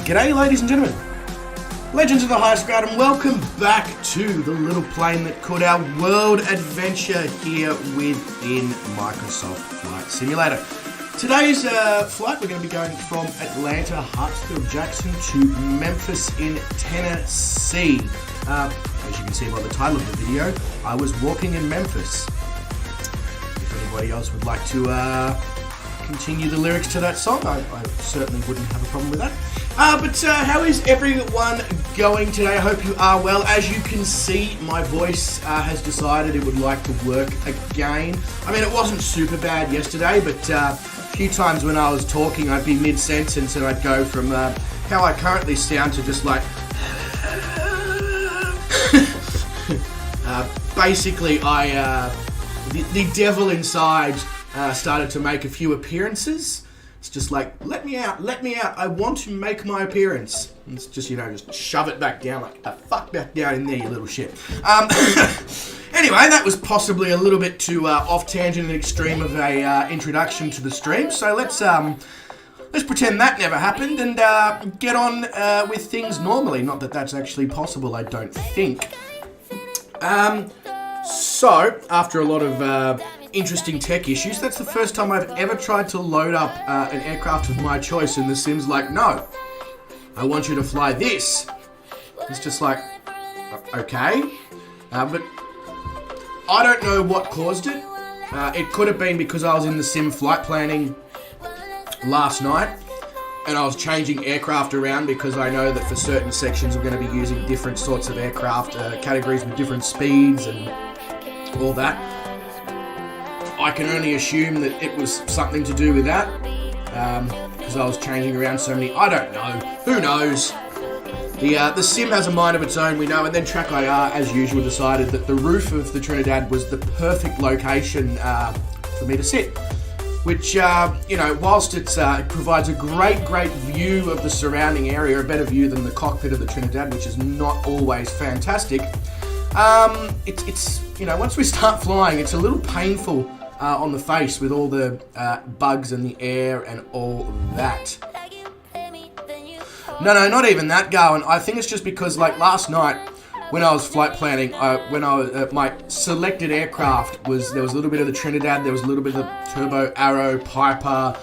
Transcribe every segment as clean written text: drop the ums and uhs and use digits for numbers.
G'day ladies and gentlemen, legends of the highest grade, and welcome back to the little plane that could, our world adventure here within Microsoft Flight Simulator. Today's flight, we're going to be going from Atlanta, Hartsfield, Jackson to Memphis in Tennessee. As you can see by the title of the video, I was walking in Memphis. If anybody else would like to continue the lyrics to that song, I certainly wouldn't have a problem with that. But how is everyone going today? I hope you are well. As you can see, my voice has decided it would like to work again. I mean, it wasn't super bad yesterday, but a few times when I was talking, I'd be mid-sentence and I'd go from how I currently sound to just like... basically, the devil inside started to make a few appearances. It's just like, let me out, I want to make my appearance. And it's just, just shove it back down, like, fuck back down in there, you little shit. Anyway, that was possibly a little bit too off tangent and extreme of a introduction to the stream, so let's pretend that never happened and get on with things normally. Not that that's actually possible, I don't think. So, after a lot of interesting tech issues, that's the first time I've ever tried to load up an aircraft of my choice, and the sim's like, no, I want you to fly this. It's just like, okay, but I don't know what caused it. It could have been because I was in the sim flight planning last night, and I was changing aircraft around because I know that for certain sections we're going to be using different sorts of aircraft, categories with different speeds and all that. I can only assume that it was something to do with that, because I was changing around so many. I don't know. Who knows? The sim has a mind of its own, we know, and then Track IR, as usual, decided that the roof of the Trinidad was the perfect location for me to sit. Which, whilst it provides a great view of the surrounding area, a better view than the cockpit of the Trinidad, which is not always fantastic, it's once we start flying, it's a little painful on the face with all the bugs in the air and all that. No, not even that, Garwin. I think it's just because, like, last night when I was flight planning, my selected aircraft was, there was a little bit of the Trinidad, there was a little bit of the Turbo Arrow, Piper,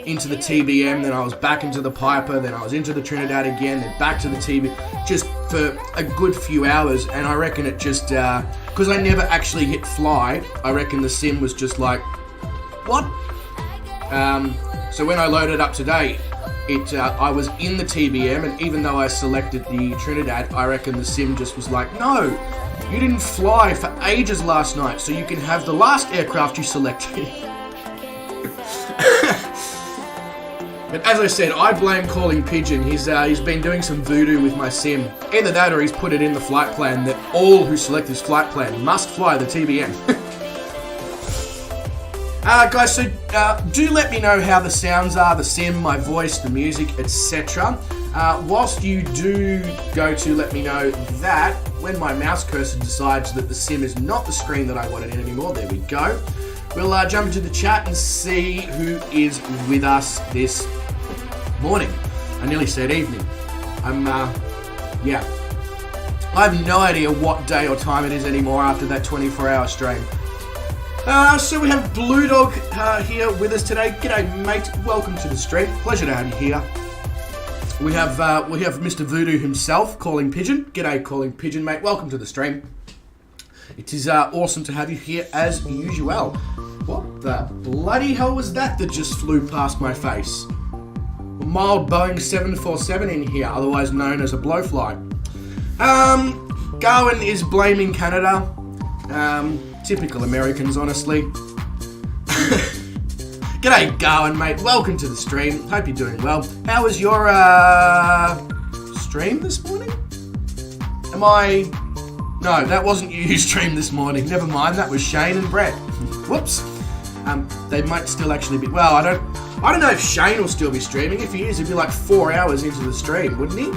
into the TBM, then I was back into the Piper, then I was into the Trinidad again, then back to the TBM, just for a good few hours, and I reckon it just, because I never actually hit fly, I reckon the sim was just like, what? So when I loaded up today, I was in the TBM, and even though I selected the Trinidad, I reckon the sim just was like, no, you didn't fly for ages last night, so you can have the last aircraft you selected. But as I said, I blame Calling Pigeon. He's been doing some voodoo with my sim. Either that or he's put it in the flight plan that all who select this flight plan must fly the TBM. Guys, so do let me know how the sounds are, the sim, my voice, the music, etc. Whilst you do go to let me know that, when my mouse cursor decides that the sim is not the screen that I wanted in anymore, there we go. We'll jump into the chat and see who is with us this morning. I nearly said evening. Yeah. I have no idea what day or time it is anymore after that 24-hour stream. So we have Blue Dog here with us today. G'day, mate. Welcome to the stream. Pleasure to have you here. We have Mr. Voodoo himself, Calling Pigeon. G'day, Calling Pigeon, mate. Welcome to the stream. It is awesome to have you here as usual. What the bloody hell was that just flew past my face? A mild Boeing 747 in here, otherwise known as a blowfly. Garwin is blaming Canada. Typical Americans, honestly. G'day, Garwin, mate. Welcome to the stream. Hope you're doing well. How was your stream this morning? No, that wasn't you stream this morning. Never mind, that was Shane and Brett. Whoops. They might still actually be... Well, I don't know if Shane will still be streaming. If he is, he'd be like 4 hours into the stream, wouldn't he?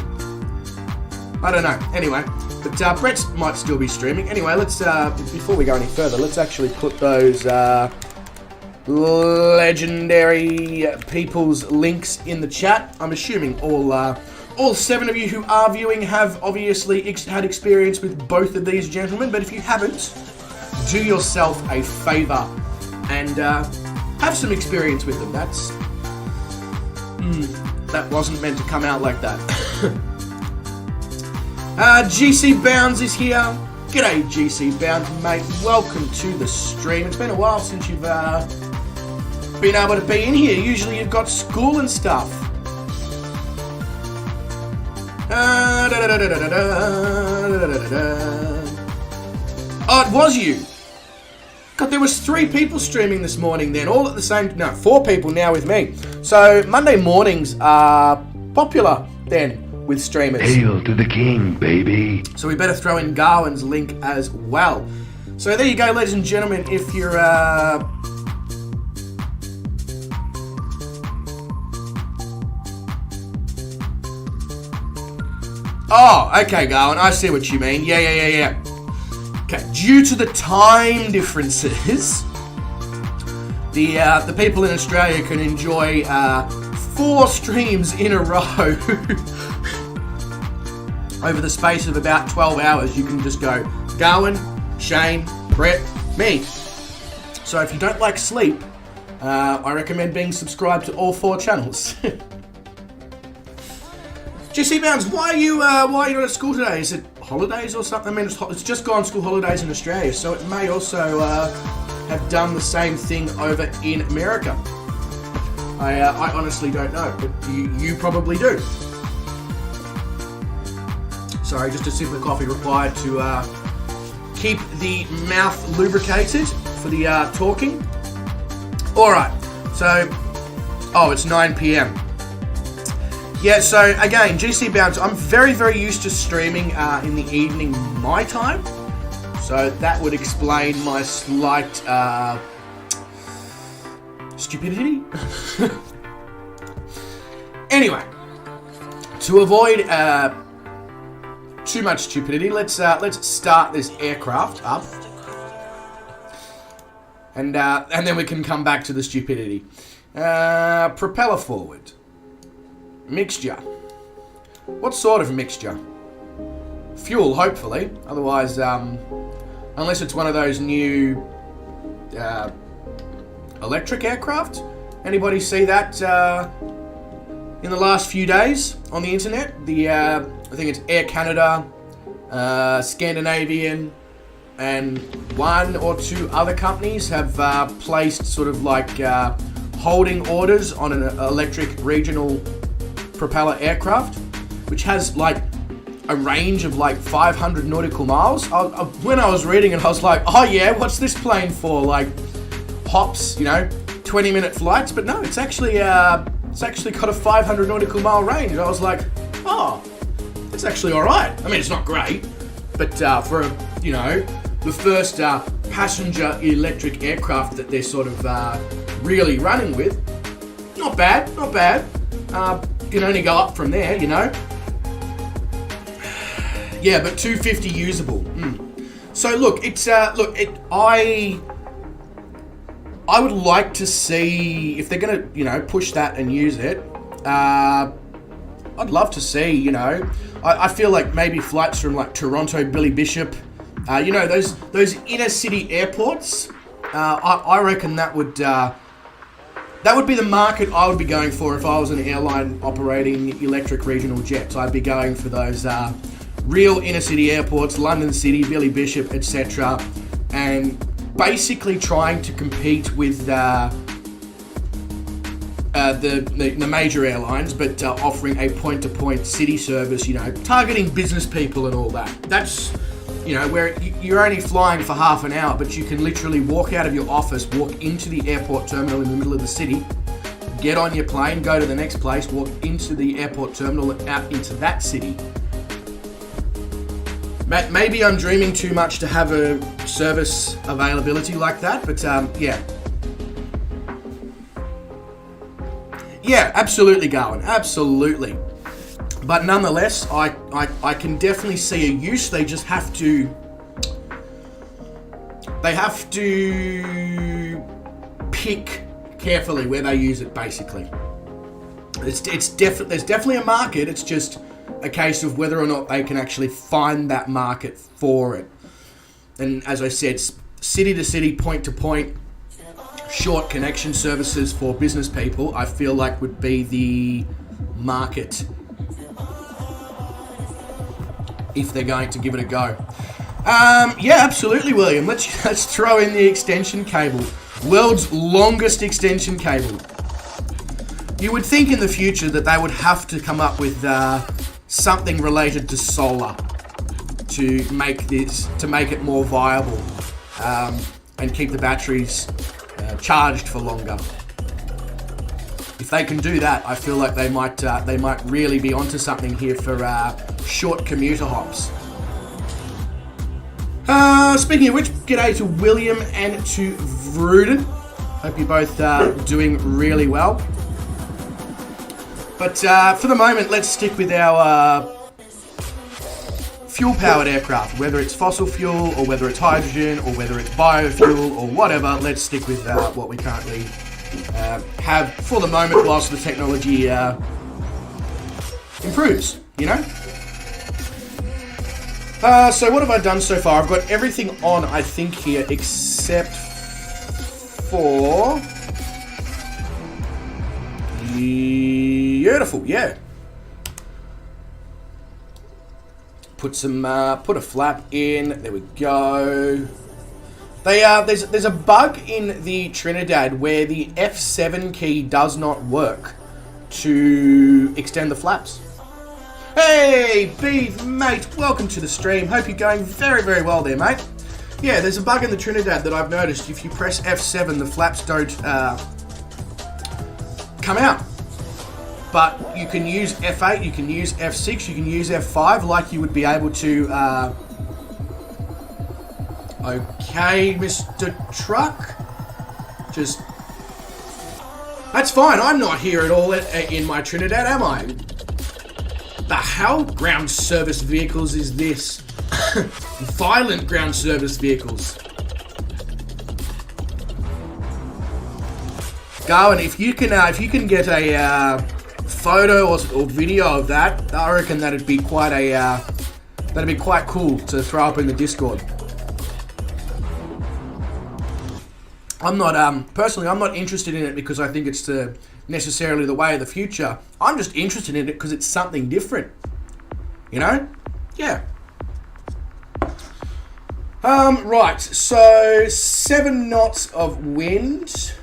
I don't know. Anyway, but Brett might still be streaming. Anyway, let's before we go any further, let's actually put those legendary people's links in the chat. I'm assuming all all 7 of you who are viewing have obviously had experience with both of these gentlemen, but if you haven't, do yourself a favour and have some experience with them. That wasn't meant to come out like that. GC Bounds is here. G'day, GC Bounds, mate. Welcome to the stream. It's been a while since you've been able to be in here. Usually you've got school and stuff. Oh, it was you. God, there was 3 people streaming this morning then, all at the same... No, 4 people now with me. So, Monday mornings are popular then with streamers. Hail to the king, baby. So we better throw in Garwin's link as well. So there you go, ladies and gentlemen. If you're... Oh, okay, Garwin. I see what you mean. Yeah. Okay, due to the time differences, the people in Australia can enjoy 4 streams in a row over the space of about 12 hours. You can just go Garwin, Shane, Brett, me. So if you don't like sleep, I recommend being subscribed to all 4 channels. GC Bounds, why are you not at school today? Is it holidays or something? I mean, it's just gone school holidays in Australia, so it may also have done the same thing over in America. I honestly don't know, but you probably do. Sorry, just a sip of coffee required to keep the mouth lubricated for the talking. Alright, so... Oh, it's 9 PM. Yeah, so again, GC Bounce, I'm very, very used to streaming in the evening my time. So that would explain my slight stupidity. Anyway, to avoid too much stupidity, let's start this aircraft up, and then we can come back to the stupidity. Propeller forward. Mixture. What sort of mixture? Fuel, hopefully. Otherwise, unless it's one of those new electric aircraft. Anybody see that in the last few days on the internet? I think it's Air Canada, Scandinavian, and 1 or 2 other companies have placed sort of like holding orders on an electric regional propeller aircraft, which has like a range of like 500 nautical miles. When I was reading it, I was like, oh yeah, what's this plane for? Like hops, 20-minute flights. But no, it's actually got a 500 nautical mile range. I was like, oh, it's actually all right. I mean, it's not great, but for the first passenger electric aircraft that they're sort of really running with, not bad. Can only go up from there, Yeah, but 250 usable. So look, I would like to see if they're gonna, push that and use it. I'd love to see, I feel like maybe flights from like Toronto, Billy Bishop, those inner city airports. I reckon that would be the market I would be going for if I was an airline operating electric regional jets. I'd be going for those real inner city airports, London City, Billy Bishop, etc., and basically trying to compete with the major airlines, but offering a point-to-point city service, targeting business people and all that. That's, where you're only flying for half an hour, but you can literally walk out of your office, walk into the airport terminal in the middle of the city, get on your plane, go to the next place, walk into the airport terminal and out into that city. Maybe I'm dreaming too much to have a service availability like that, but yeah. Yeah, absolutely, Garwin, absolutely. But nonetheless, I can definitely see a use. They just have to... They have to pick carefully where they use it, basically. There's definitely a market. It's just a case of whether or not they can actually find that market for it. And as I said, city to city, point to point, short connection services for business people, I feel like would be the market if they're going to give it a go. Yeah, absolutely, William. Let's throw in the extension cable. World's longest extension cable. You would think in the future that they would have to come up with something related to solar to make it more viable and keep the batteries charged for longer. If they can do that, I feel like they might really be onto something here for short commuter hops. Speaking of which, g'day to William and to Vruden. Hope you're both doing really well. But for the moment, let's stick with our fuel-powered aircraft. Whether it's fossil fuel, or whether it's hydrogen, or whether it's biofuel, or whatever, let's stick with what we currently have for the moment whilst the technology improves, you know? So what have I done so far? I've got everything on, I think, here, except for... Beautiful, yeah. Put a flap in, there we go. There's a bug in the Trinidad where the F7 key does not work to extend the flaps. Hey, Beef, mate, welcome to the stream. Hope you're going very, very well there, mate. Yeah, there's a bug in the Trinidad that I've noticed. If you press F7, the flaps don't come out. But you can use F8, you can use F6, you can use F5 like you would be able to... Okay, Mr. Truck. Just... That's fine, I'm not here at all in my Trinidad, am I? The hell? Ground service vehicles is this? Violent ground service vehicles. Garwin, if you can get a photo or video of that, I reckon that'd be quite cool to throw up in the Discord. I'm not interested in it because I think it's necessarily the way of the future. I'm just interested in it because it's something different. You know? Yeah. Right, so 7 knots of wind.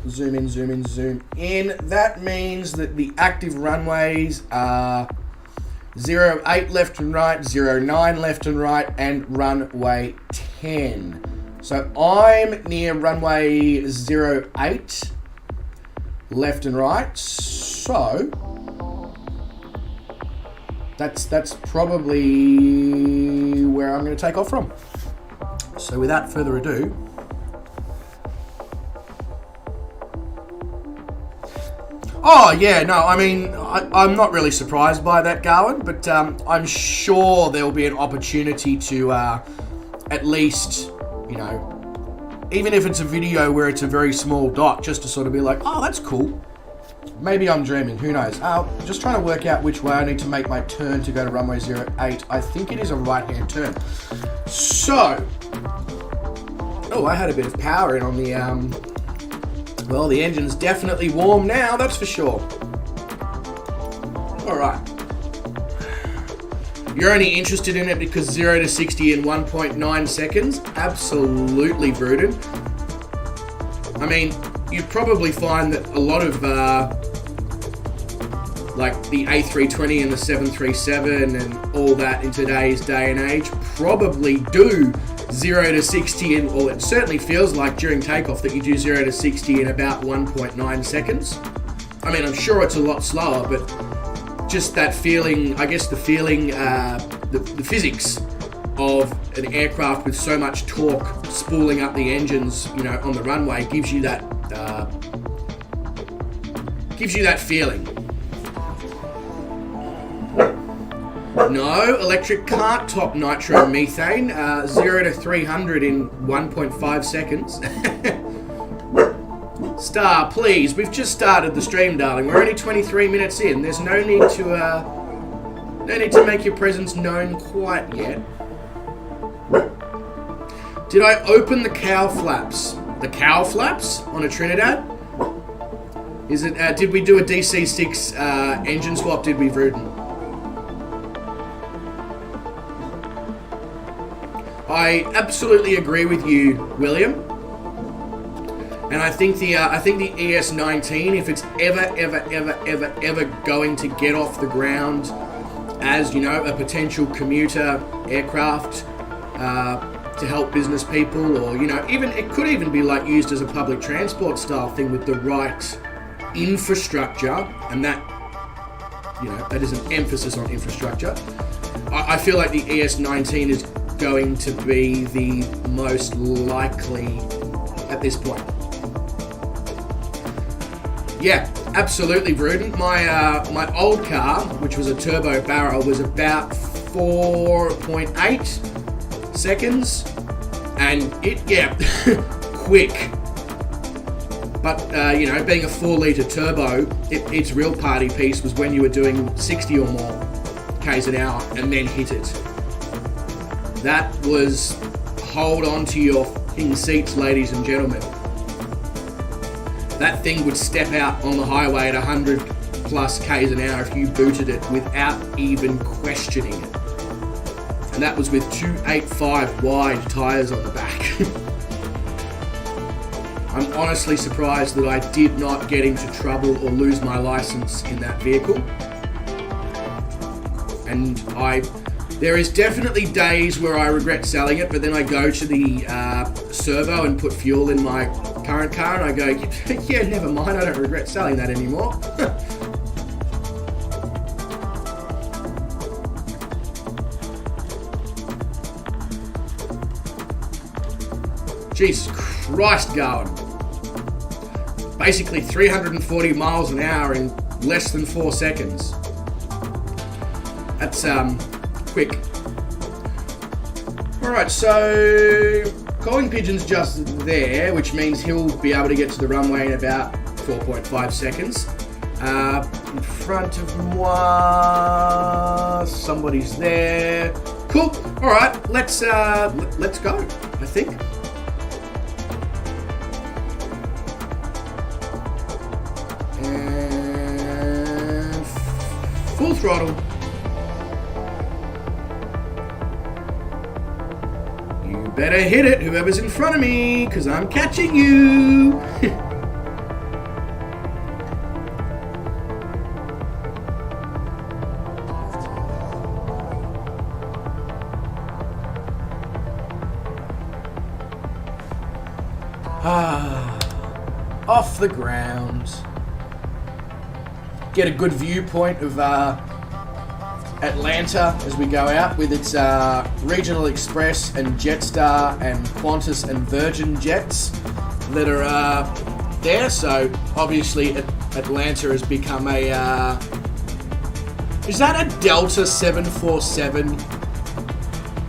Zoom in. That means that the active runways are 08 left and right, 09 left and right, and runway 10. So I'm near runway 08 left and right. So that's probably where I'm going to take off from. So without further ado, oh, yeah, no, I mean, I'm not really surprised by that, Garwin, but I'm sure there will be an opportunity to at least, you know, even if it's a video where it's a very small dot, just to sort of be like, oh, that's cool. Maybe I'm dreaming, who knows. Just trying to work out which way I need to make my turn to go to runway 08. I think it is a right-hand turn. So, oh, I had a bit of power in on the, well, the engine's definitely warm now, that's for sure. Alright. You're only interested in it because 0 to 60 in 1.9 seconds? Absolutely, Vruden. I mean, you'd probably find that a lot of, like the A320 and the 737 and all that in today's day and age probably do 0 to 60 in, well, it certainly feels like during takeoff that you do 0 to 60 in about 1.9 seconds. I mean, I'm sure it's a lot slower, but just that feeling, I guess the feeling, the physics of an aircraft with so much torque spooling up the engines, you know, on the runway gives you that feeling. No, electric can't top nitromethane. 0 to 300 in 1.5 seconds. Star, please. We've just started the stream, darling. We're only 23 minutes in. There's no need to make your presence known quite yet. Did I open the cow flaps? The cow flaps on a Trinidad? Is it? Did we do a DC6 engine swap? Did we, Vruden? I absolutely agree with you, William. And I think the ES19, if it's ever going to get off the ground as, you know, a potential commuter aircraft to help business people, or, you know, even it could even be like used as a public transport style thing with the right infrastructure, and that, you know, that is an emphasis on infrastructure. I feel like the ES19 is going to be the most likely at this point. Yeah, absolutely, Vruden. My old car, which was a turbo barrel, was about 4.8 seconds, and quick. But you know, being a 4-litre turbo, its real party piece was when you were doing 60 or more k's an hour and then hit it. That was hold on to your f***ing seats, ladies and gentlemen. That thing would step out on the highway at 100 plus k's an hour if you booted it without even questioning it. And that was with 285 wide tyres on the back. I'm honestly surprised that I did not get into trouble or lose my license in that vehicle. And there is definitely days where I regret selling it, but then I go to the servo and put fuel in my current car and I go, yeah, never mind, I don't regret selling that anymore. Jesus Christ, going. Basically 340 miles an hour in less than 4 seconds. That's quick. Alright, so calling pigeon's just there, which means he'll be able to get to the runway in about 4.5 seconds. In front of moi, somebody's there. Cool. Alright, let's go, I think. And full throttle. You better hit it, whoever's in front of me, because I'm catching you. Off the ground. Get a good viewpoint of Atlanta as we go out with its Regional Express and Jetstar and Qantas and Virgin jets that are there. So obviously Atlanta has become a is that a Delta 747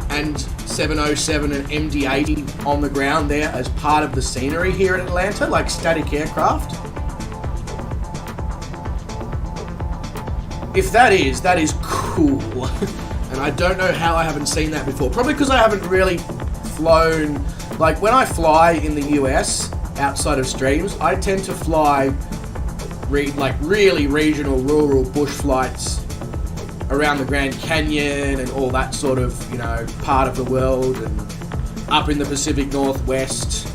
and 707 and MD-80 on the ground there as part of the scenery here in Atlanta, like static aircraft? If that is cool. And I don't know how I haven't seen that before. Probably because I haven't really flown. Like when I fly in the US outside of streams, I tend to fly like really regional, rural bush flights around the Grand Canyon and all that sort of, you know, part of the world, and up in the Pacific Northwest.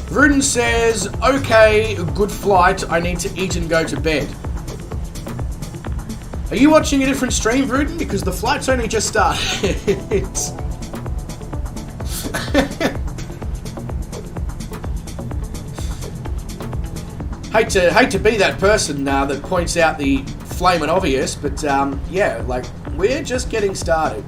Vruden says, okay, good flight, I need to eat and go to bed. Are you watching a different stream, Vruden? Because the flight's only just started. Hate to be that person that points out the flaming obvious, but yeah, like, we're just getting started.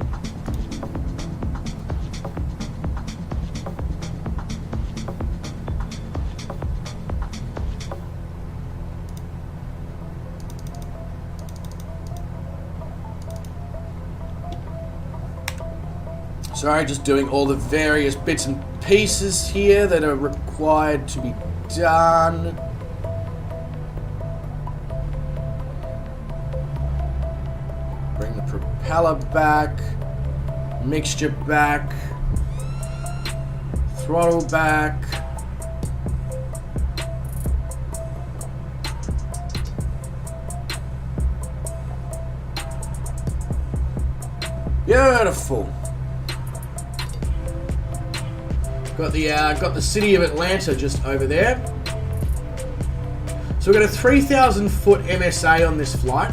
Sorry, just doing all the various bits and pieces here that are required to be done. Bring the propeller back, mixture back, throttle back. Beautiful. Got the city of Atlanta just over there. So we've got a 3,000 foot MSA on this flight.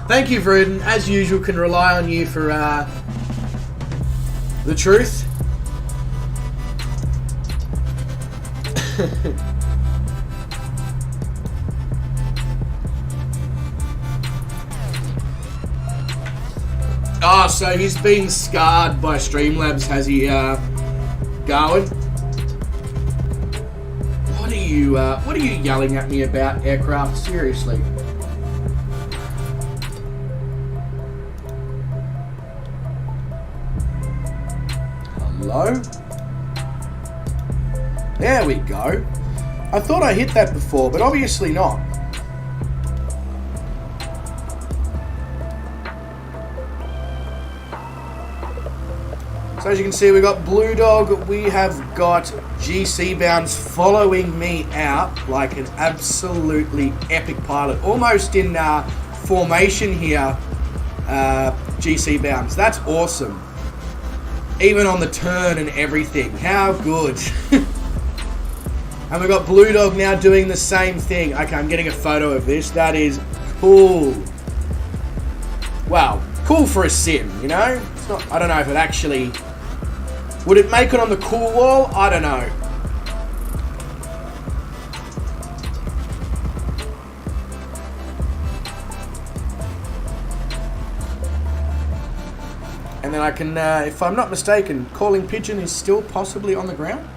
Thank you, Vruden. As usual, can rely on you for the truth. Oh, so he's been scarred by Streamlabs, has he, Garwin? What are you yelling at me about, aircraft? Seriously. Hello? There we go. I thought I hit that before, but obviously not. So as you can see, we got Blue Dog, we have got GC Bounds following me out like an absolutely epic pilot. Almost in formation here, GC Bounds. That's awesome. Even on the turn and everything. How good. And we got Blue Dog now doing the same thing. Okay, I'm getting a photo of this. That is cool. Wow, cool for a sim, you know? It's not, I don't know if it actually... Would it make it on the cool wall? I don't know. And then I can, if I'm not mistaken, Calling Pigeon is still possibly on the ground.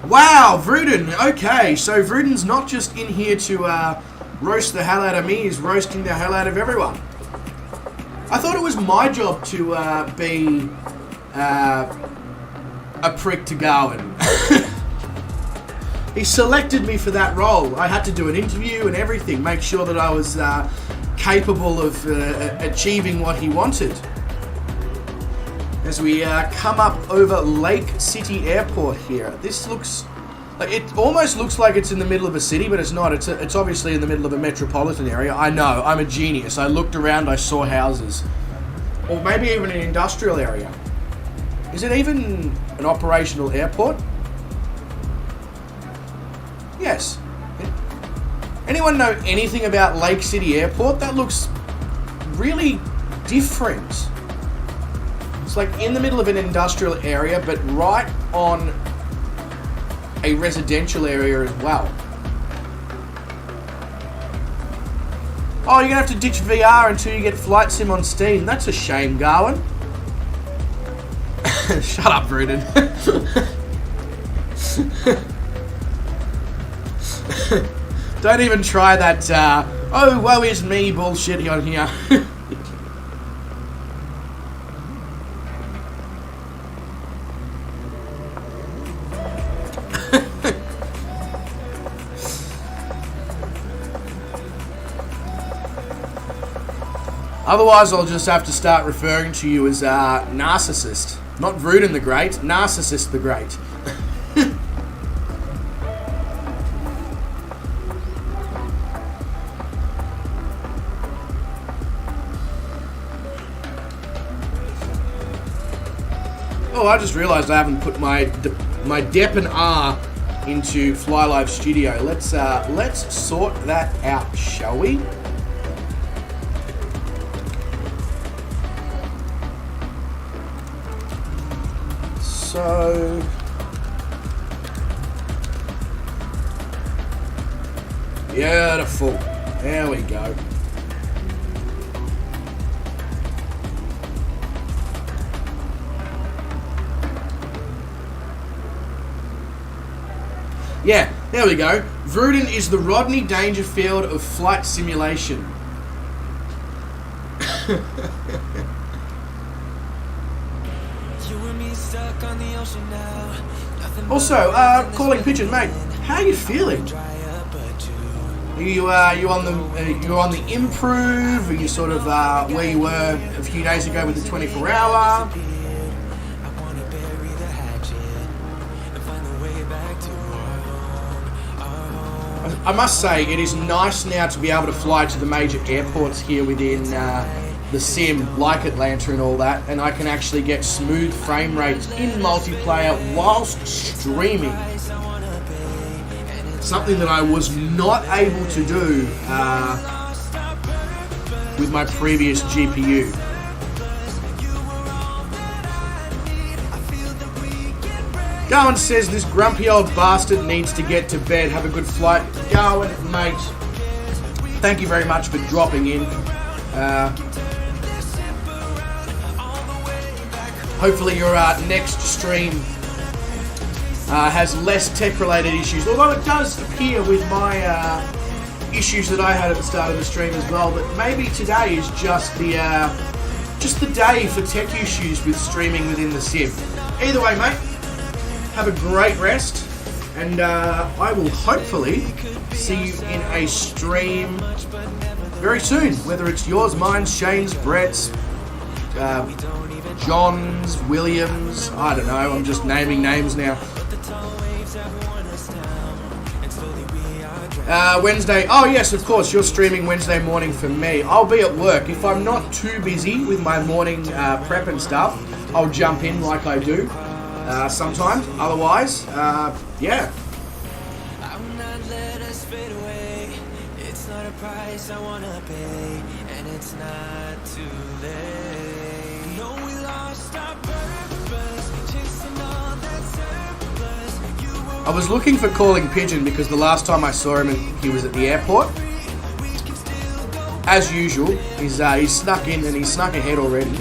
Wow, Vruden. Okay, so Vruden's not just in here to roast the hell out of me, he's roasting the hell out of everyone. I thought it was my job to be a prick to Garwin. He selected me for that role. I had to do an interview and everything, make sure that I was capable of achieving what he wanted. As we come up over Lake City Airport here, this looks like it almost looks like it's in the middle of a city, but it's not. It's obviously in the middle of a metropolitan area. I know, I'm a genius. I looked around, I saw houses, or maybe even an industrial area. Is it even an operational airport? Yes. Anyone know anything about Lake City Airport? That looks really different. It's like in the middle of an industrial area, but right on a residential area as well. Oh, you're gonna have to ditch VR until you get Flight Sim on Steam. That's a shame, Garwin. Shut up, Vruden. Don't even try that, oh, woe is me bullshit on here. Otherwise, I'll just have to start referring to you as Narcissist. Not Vruden the Great, Narcissist the Great. Oh, I just realised I haven't put my Dep and R into Fly Live Studio. Let's sort that out, shall we? So beautiful. There we go. Yeah, There we go. Vruden is the Rodney Dangerfield of flight simulation. Also, calling pigeon, mate. How are you feeling? Are you on the improve? Are you sort of where you were a few days ago with the 24-hour? I must say, it is nice now to be able to fly to the major airports here within the sim, like Atlanta and all that, and I can actually get smooth frame rates in multiplayer whilst streaming. Something that I was not able to do with my previous GPU. Garwin says this grumpy old bastard needs to get to bed. Have a good flight. Garwin, mate, thank you very much for dropping in. Hopefully your next stream has less tech-related issues, although it does appear with my issues that I had at the start of the stream as well, that maybe today is just the day for tech issues with streaming within the sim. Either way, mate, have a great rest, and I will hopefully see you in a stream very soon, whether it's yours, mine, Shane's, Brett's, John's, Williams, I don't know, I'm just naming names now. Wednesday, oh yes, of course, you're streaming Wednesday morning for me. I'll be at work. If I'm not too busy with my morning prep and stuff, I'll jump in like I do sometimes. Otherwise, yeah. Price I wanna pay, and it's not too late. No, we lost our purpose, chasing all that surplus. I was looking for calling pigeon because the last time I saw him, he was at the airport. As usual, he's snuck in and he's snuck ahead already.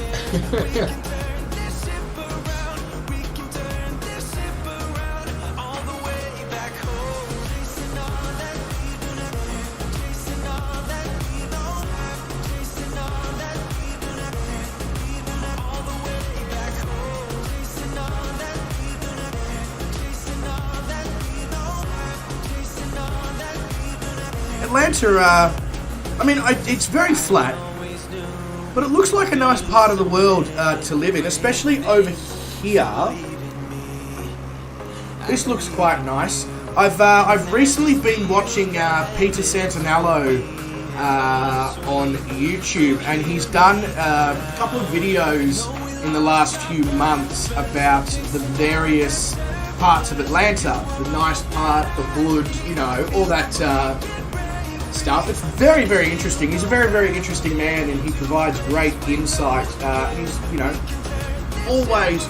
Atlanta, I mean, it's very flat, but it looks like a nice part of the world to live in, especially over here. This looks quite nice. I've recently been watching Peter Santinello on YouTube, and he's done a couple of videos in the last few months about the various parts of Atlanta, the nice part, the hood, you know, all that stuff. It's very, very interesting. He's a very, very interesting man, and he provides great insight. He's, you know, always,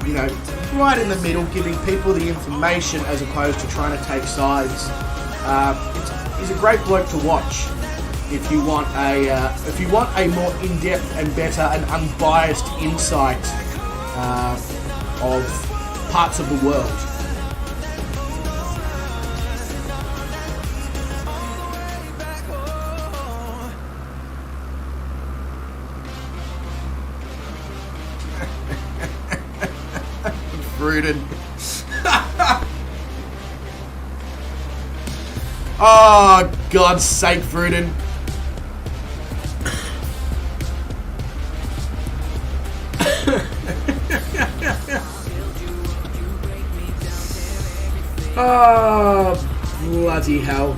you know, right in the middle, giving people the information as opposed to trying to take sides. He's a great bloke to watch if you want a more in-depth and better and unbiased insight of parts of the world. Vruden. Oh, God's sake, Vruden. Oh, bloody hell.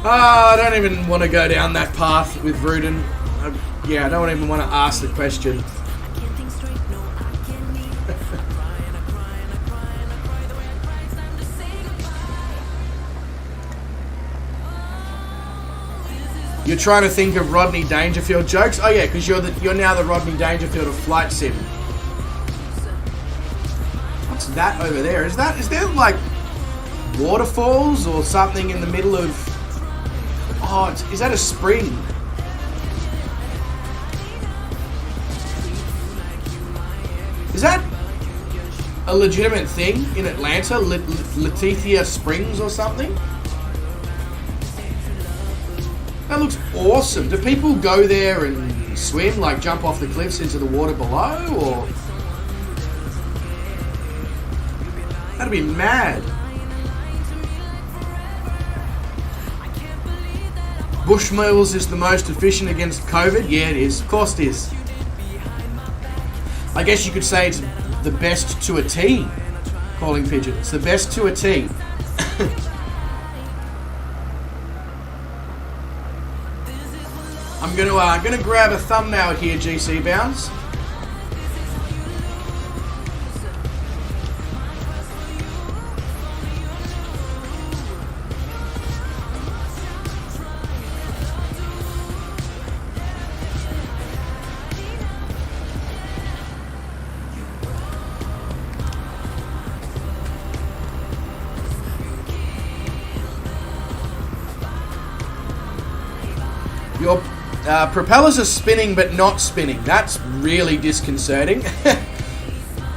I don't even want to go down that path with Vruden. Yeah, I don't even want to ask the question. You're trying to think of Rodney Dangerfield jokes? Oh yeah, because you're now the Rodney Dangerfield of flight sim. that over there? Is there like waterfalls or something in the middle of... Oh, is that a spring? Is that a legitimate thing in Atlanta? Letitia Springs or something? That looks awesome. Do people go there and swim, like jump off the cliffs into the water below, or? That'd be mad. Bushmills is the most efficient against COVID? Yeah, it is. Of course it is. I guess you could say it's the best to a T, calling pigeon. It's the best to a T. I'm gonna grab a thumbnail here, GC Bounds. Your propellers are spinning but not spinning. That's really disconcerting.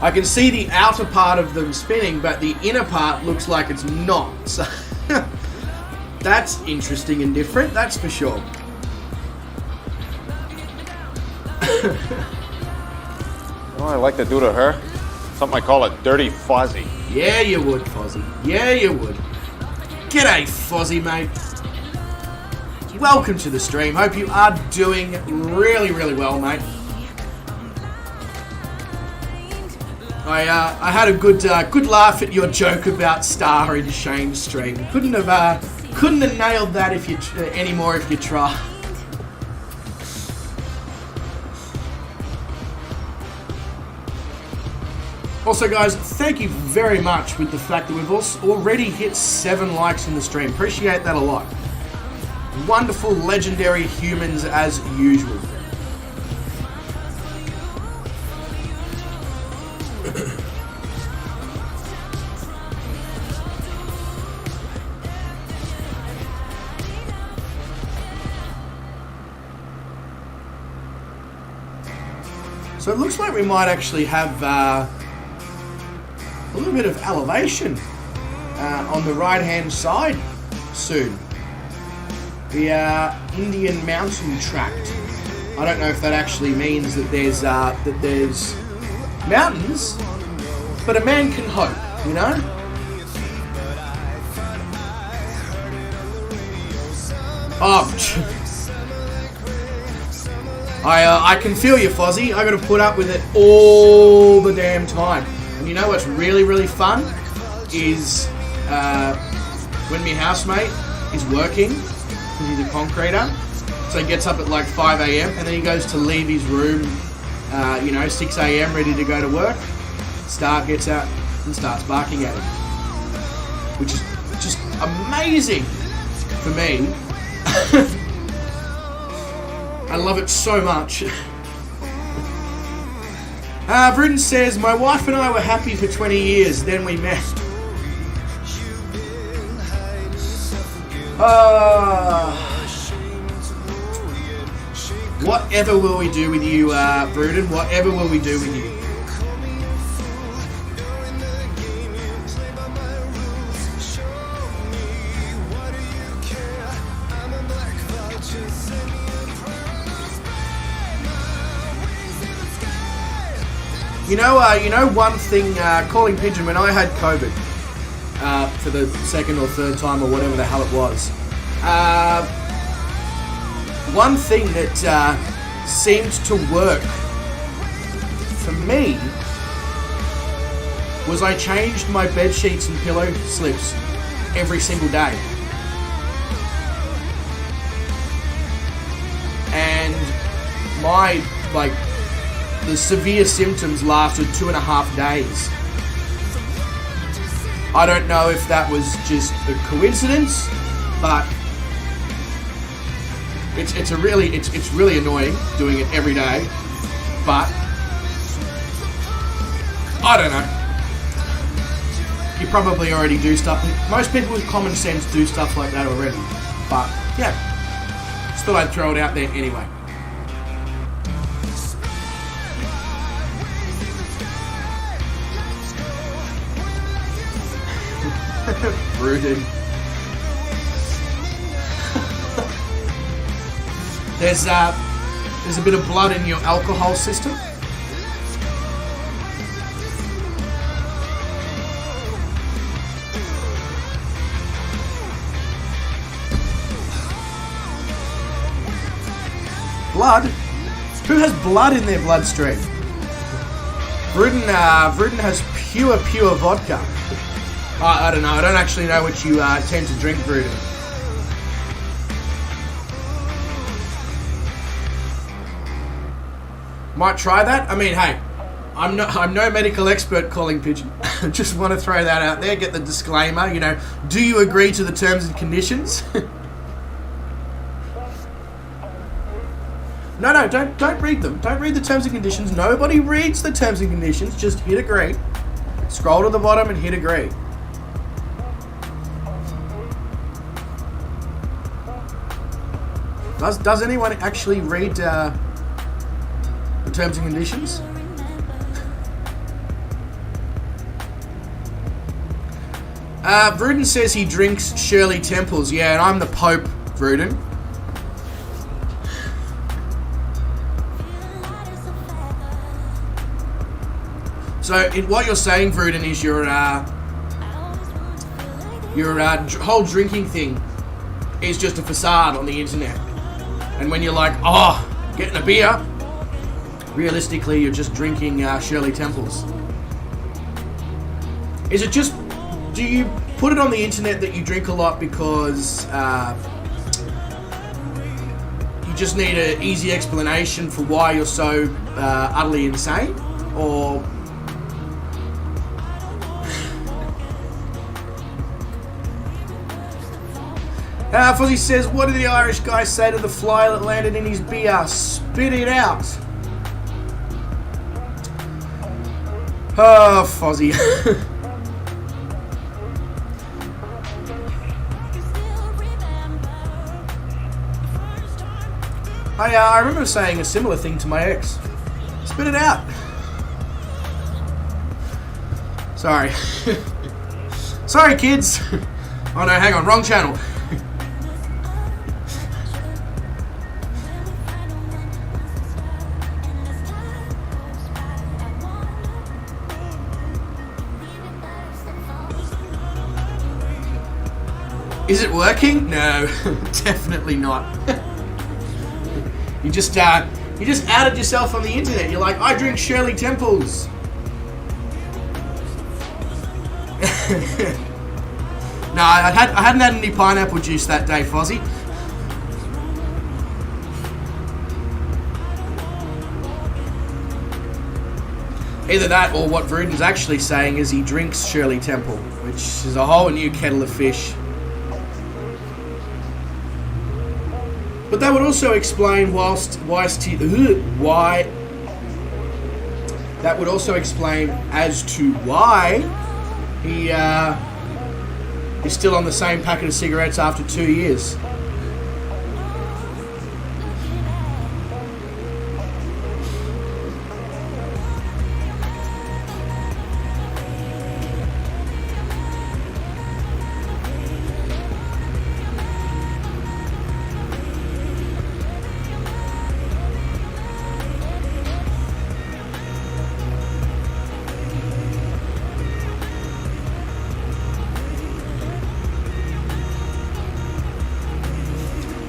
I can see the outer part of them spinning, but the inner part looks like it's not. So that's interesting and different, that's for sure. What I like to do to her? Something I call a dirty fuzzy. Yeah, you would, Fozzie. Yeah, you would. G'day, Fozzie, mate. Welcome to the stream. Hope you are doing really, really well, mate. I had a good laugh at your joke about Star in Shane's stream. Couldn't have nailed that if you anymore if you try. Also, guys, thank you very much with the fact that we've already hit 7 likes in the stream. Appreciate that a lot. Wonderful, legendary humans as usual. So it looks like we might actually have a little bit of elevation on the right-hand side soon. The Indian Mountain Tract. I don't know if that actually means that there's mountains, but a man can hope, you know? Oh, I can feel you, Fozzie. I got to put up with it all the damn time. And you know what's really, really fun is when my housemate is working. He's a concreter, so he gets up at like 5 a.m. and then he goes to leave his room, 6 a.m. ready to go to work. Star gets out and starts barking at him, which is just amazing for me. I love it so much. Bruton says, my wife and I were happy for 20 years, then we met. Whatever will we do with you, Bruton? Whatever will we do with you? You know one thing, calling pigeon, when I had COVID, for the second or third time or whatever the hell it was, one thing that seemed to work for me was I changed my bed sheets and pillow slips every single day. And the severe symptoms lasted 2.5 days. I don't know if that was just a coincidence, but it's really annoying doing it every day. But I don't know. you probably already do stuff. Most people with common sense do stuff like that already. But, yeah. Just thought I'd throw it out there anyway. Rooted. There's a bit of blood in your alcohol system. Blood? Who has blood in their bloodstream? Bruden has pure vodka. I don't know. I don't actually know what you tend to drink, Bruden. Might try that. I mean, hey, I'm no medical expert, calling pigeon. Just want to throw that out there. Get the disclaimer. You know, do you agree to the terms and conditions? No, don't read them. Don't read the terms and conditions. Nobody reads the terms and conditions. Just hit agree. Scroll to the bottom and hit agree. Does anyone actually read the terms and conditions? Bruden says he drinks Shirley Temples. Yeah, and I'm the Pope, Bruden. So what you're saying, Bruden, is your whole drinking thing is just a facade on the internet. And when you're like, oh, getting a beer, realistically, you're just drinking Shirley Temples. Is it just, do you put it on the internet that you drink a lot because you just need an easy explanation for why you're so utterly insane? Or... Fuzzy says, what did the Irish guy say to the fly that landed in his beer? Spit it out. Oh, Fuzzy. I remember saying a similar thing to my ex. Spit it out. Sorry. Sorry, kids. Oh no, hang on, wrong channel. Is it working? No, definitely not. You just outed yourself on the internet. You're like, I drink Shirley Temples. No, I hadn't had any pineapple juice that day, Fozzie. Either that or what Bruden's actually saying is he drinks Shirley Temple, which is a whole new kettle of fish. But that would also explain why that would also explain as to why he is still on the same packet of cigarettes after 2 years.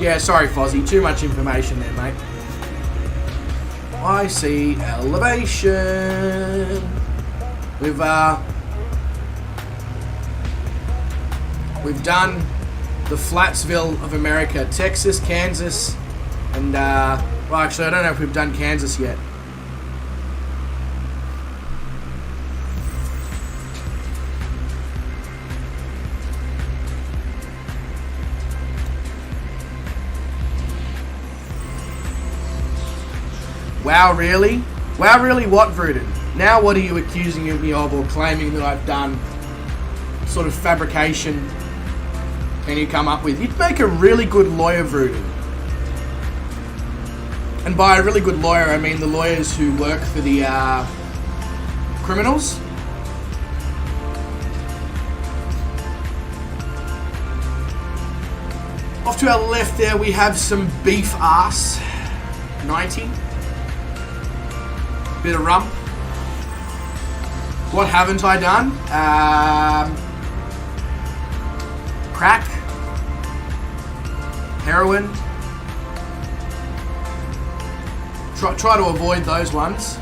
Yeah, sorry, Fozzie. Too much information there, mate. I see elevation. We've done the Flatsville of America, Texas, Kansas, and well, actually, I don't know if we've done Kansas yet. Wow, really? Wow, really what, Bruden? Now what are you accusing me of or claiming that I've done? sort of fabrication can you come up with? You'd make a really good lawyer, Vruden. And by a really good lawyer, I mean the lawyers who work for the criminals. Off to our left there, we have some beef ass. 90. Bit of rump. What haven't I done? Crack. Heroin. Try to avoid those ones.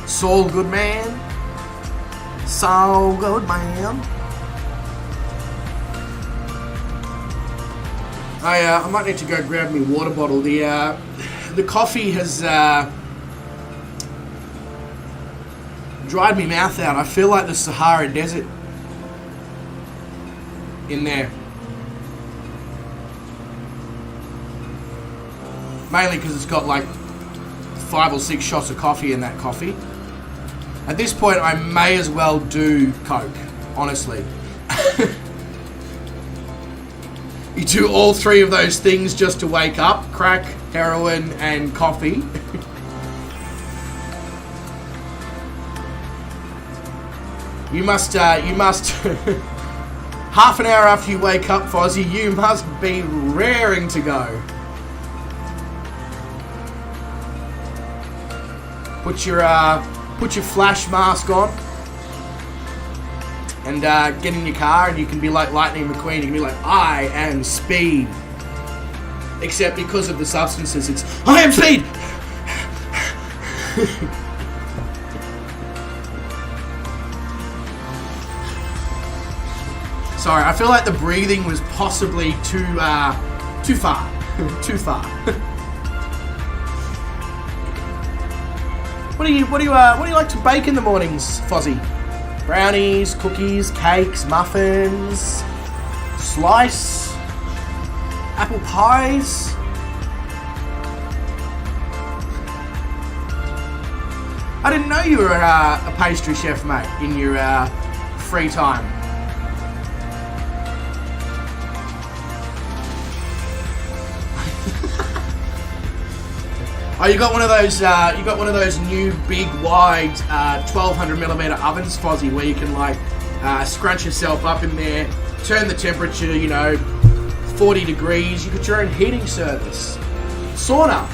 Saul Goodman. Saul Goodman. I might need to go grab me water bottle. The coffee has dried me mouth out. I feel like the Sahara Desert in there. Mainly because it's got like 5 or 6 shots of coffee in that coffee. At this point, I may as well do Coke, honestly. You do all 3 of those things just to wake up: crack, heroin, and coffee. You must, half an hour after you wake up, Fozzie, you must be raring to go. Put your flash mask on and get in your car, and you can be like Lightning McQueen. You can be like, I am speed. Except because of the substances, it's, I am speed! Sorry, I feel like the breathing was possibly too far. Too far. What do you like to bake in the mornings, Fozzie? Brownies, cookies, cakes, muffins, slice, apple pies. I didn't know you were a pastry chef, mate, in your free time. Oh, you got one of those. You got one of those new big, wide, 1200mm ovens, Fozzie, where you can like scrunch yourself up in there, turn the temperature, 40 degrees. You got your own heating service, sauna.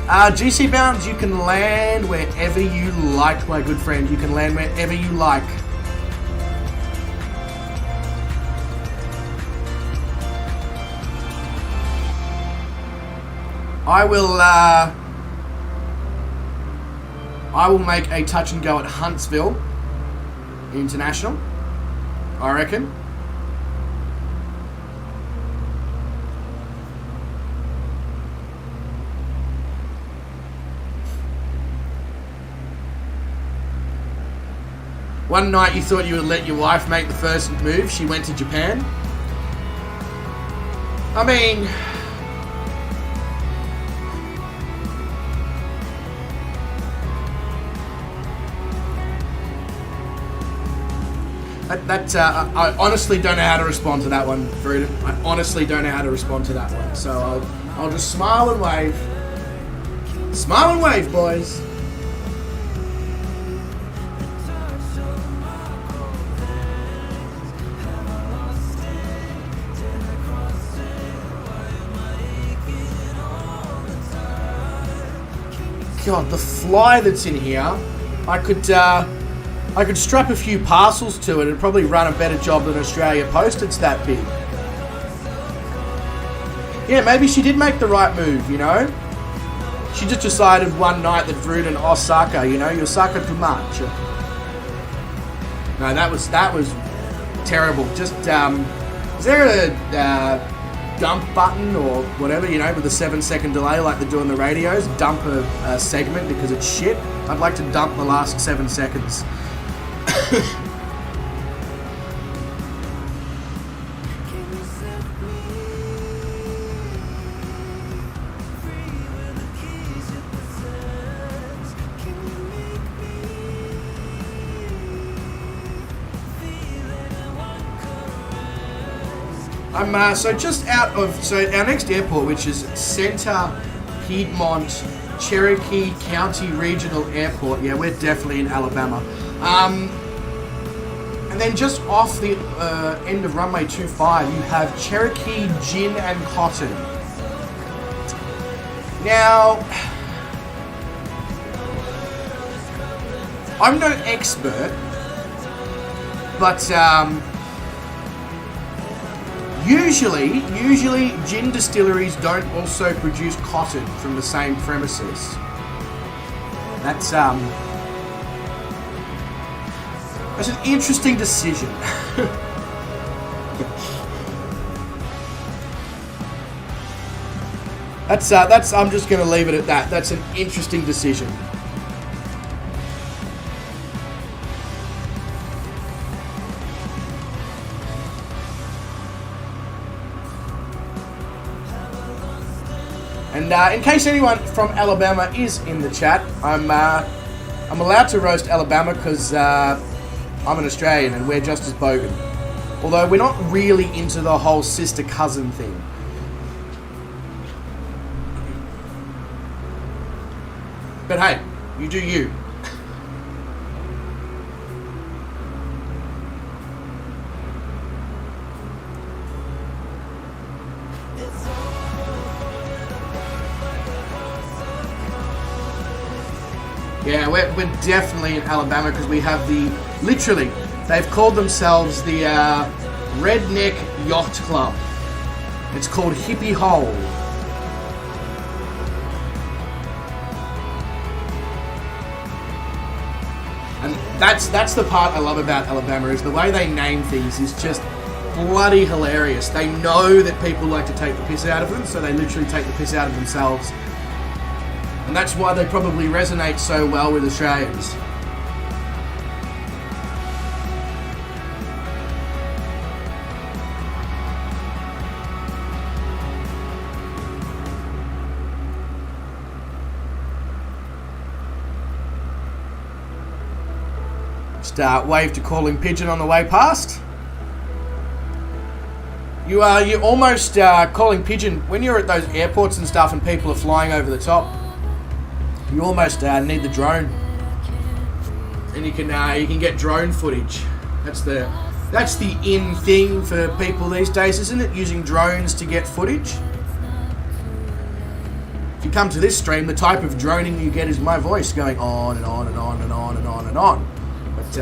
GC bound, you can land wherever you like, my good friend. You can land wherever you like. I will make a touch and go at Huntsville International, I reckon. One night you thought you would let your wife make the first move. She went to Japan. I mean, I honestly don't know how to respond to that one, Vruden. I honestly don't know how to respond to that one. So I'll just smile and wave. Smile and wave, boys. God, the fly that's in here, I could strap a few parcels to it and probably run a better job than Australia Post. It's that big. Yeah, maybe she did make the right move, She just decided one night that Vruden Osaka, you're sucker too much. No, that was terrible. Just, is there a dump button or whatever, with a 7-second delay like they do on the radios? Dump a segment because it's shit. I'd like to dump the last 7 seconds. So just out of, so our next airport, which is Center Piedmont Cherokee County Regional Airport. Yeah, we're definitely in Alabama. And then just off the end of runway 25, you have Cherokee Gin and Cotton. Now, I'm no expert, but usually gin distilleries don't also produce cotton from the same premises. That's an interesting decision. That's I'm just going to leave it at that. That's an interesting decision. And in case anyone from Alabama is in the chat, I'm allowed to roast Alabama because I'm an Australian and we're just as bogan. Although we're not really into the whole sister cousin thing. But hey, you do you. Yeah, we're definitely in Alabama because we have literally, they've called themselves the Redneck Yacht Club. It's called Hippie Hole. And that's the part I love about Alabama, is the way they name things is just bloody hilarious. They know that people like to take the piss out of them, so they literally take the piss out of themselves. And that's why they probably resonate so well with Australians. Just wave to calling pigeon on the way past. You're almost calling pigeon when you're at those airports and stuff and people are flying over the top. You almost need the drone, and you can get drone footage. That's the in thing for people these days, isn't it? Using drones to get footage. If you come to this stream, the type of droning you get is my voice going on and on and on and on and on and on. But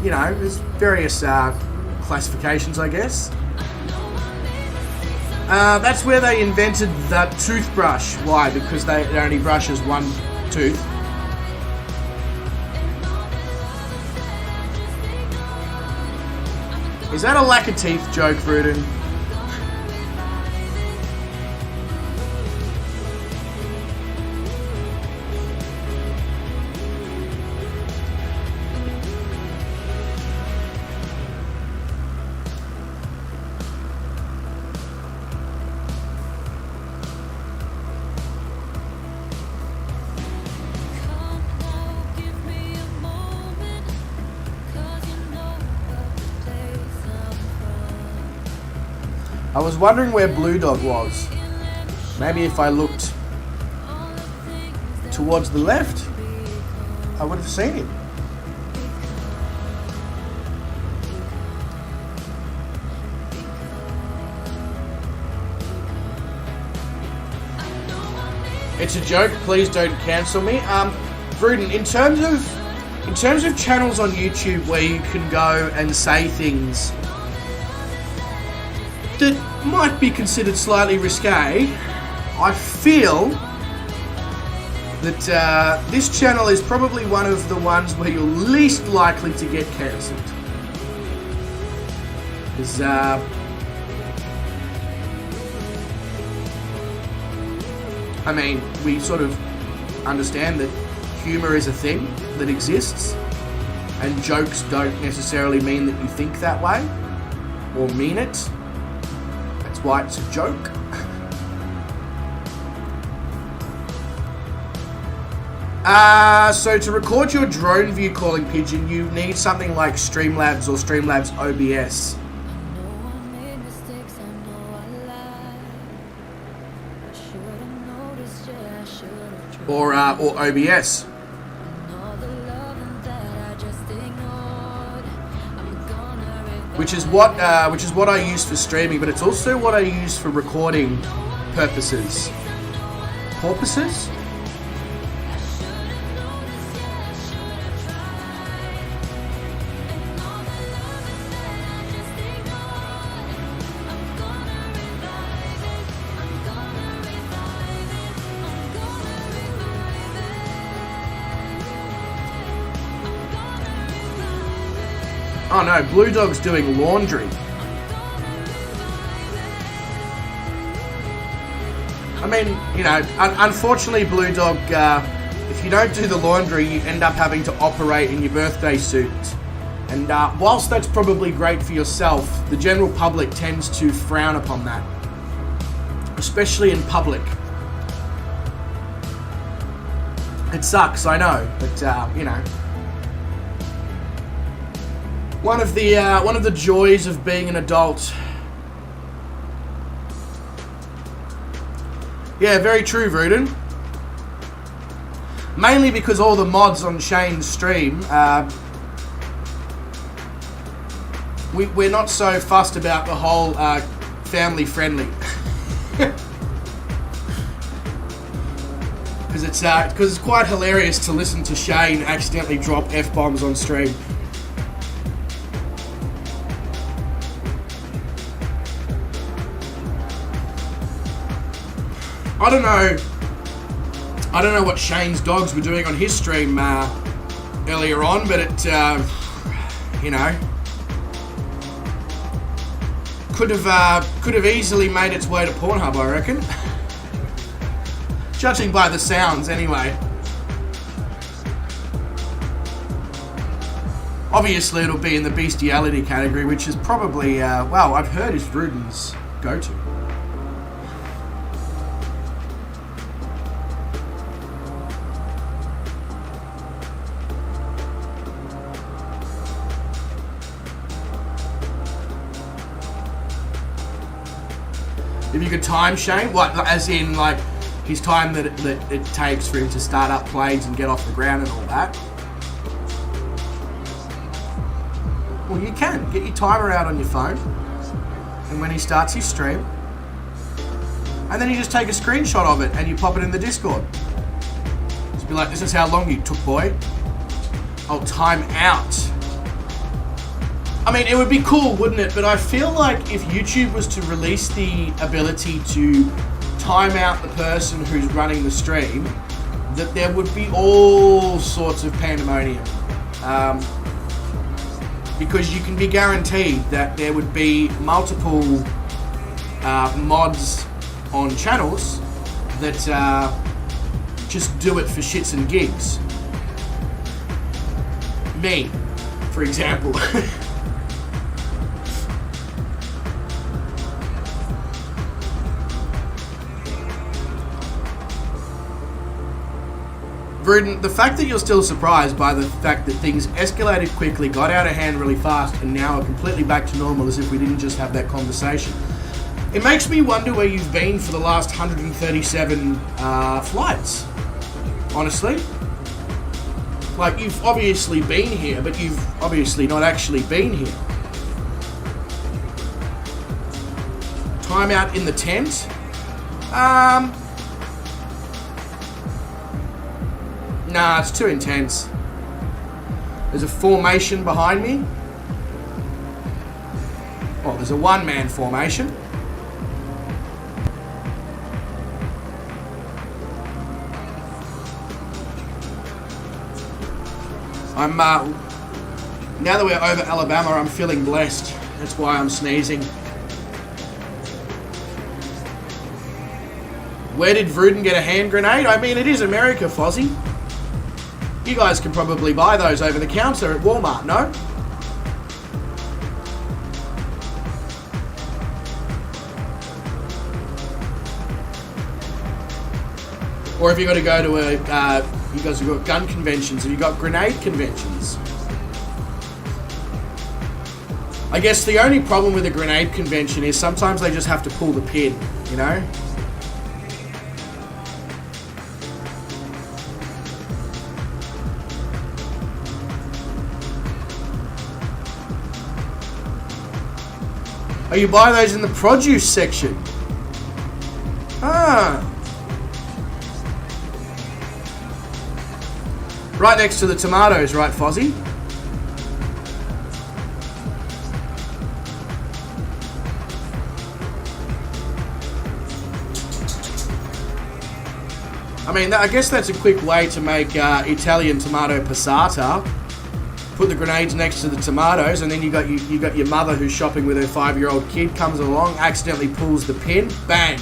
you know, there's various classifications, I guess. That's where they invented the toothbrush. Why? Because they only brushes one tooth. Is that a lack of teeth joke, Rudin? I was wondering where Blue Dog was. Maybe if I looked towards the left, I would have seen him. It's a joke. Please don't cancel me. Bruden, in terms of channels on YouTube where you can go and say things that might be considered slightly risque, I feel that this channel is probably one of the ones where you're least likely to get cancelled. Because, I mean, we sort of understand that humour is a thing that exists, and jokes don't necessarily mean that you think that way, or mean it. That's why it's a joke. So to record your drone view calling pigeon, you need something like Streamlabs or Streamlabs OBS. or OBS, which is what I use for streaming, but it's also what I use for recording purposes. Porpoises? Oh no, Blue Dog's doing laundry. I mean, you know, unfortunately, Blue Dog, if you don't do the laundry, you end up having to operate in your birthday suit. And whilst that's probably great for yourself, the general public tends to frown upon that, especially in public. It sucks, I know, but you know. One of the joys of being an adult. Yeah, very true, Vruden. Mainly because all the mods on Shane's stream, we're not so fussed about the whole family friendly. Because it's quite hilarious to listen to Shane accidentally drop F-bombs on stream. I don't know what Shane's dogs were doing on his stream earlier on, but it, you know, could have easily made its way to Pornhub, I reckon. Judging by the sounds, anyway. Obviously, it'll be in the bestiality category, which is probably, well, I've heard is Ruden's go-to. If you could time Shane, what, as in like his time that it takes for him to start up planes and get off the ground and all that? Well, you can. Get your timer out on your phone, and when he starts his stream, and then you just take a screenshot of it and you pop it in the Discord. Just be like, this is how long you took, boy. Oh, time out. I mean, it would be cool, wouldn't it? But I feel like if YouTube was to release the ability to time out the person who's running the stream, that there would be all sorts of pandemonium. Because you can be guaranteed that there would be multiple mods on channels that just do it for shits and gigs. Me, for example. Vruden, the fact that you're still surprised by the fact that things escalated quickly, got out of hand really fast, and now are completely back to normal as if we didn't just have that conversation. It makes me wonder where you've been for the last 137 flights, honestly. Like, you've obviously been here, but you've obviously not actually been here. Time out in the tent? Nah, it's too intense. There's a formation behind me. Oh, there's a one-man formation. I'm, now that we're over Alabama, I'm feeling blessed. That's why I'm sneezing. Where did Vruden get a hand grenade? I mean, it is America, Fozzie. You guys can probably buy those over the counter at Walmart, no? Or have you got to go to you guys have got gun conventions, have you got grenade conventions? I guess the only problem with a grenade convention is sometimes they just have to pull the pin, you know? Oh, you buy those in the produce section. Ah. Right next to the tomatoes, right, Fozzie? I mean, I guess that's a quick way to make Italian tomato passata. Put the grenades next to the tomatoes, and then you got your mother who's shopping with her 5-year-old kid, comes along, accidentally pulls the pin, bang,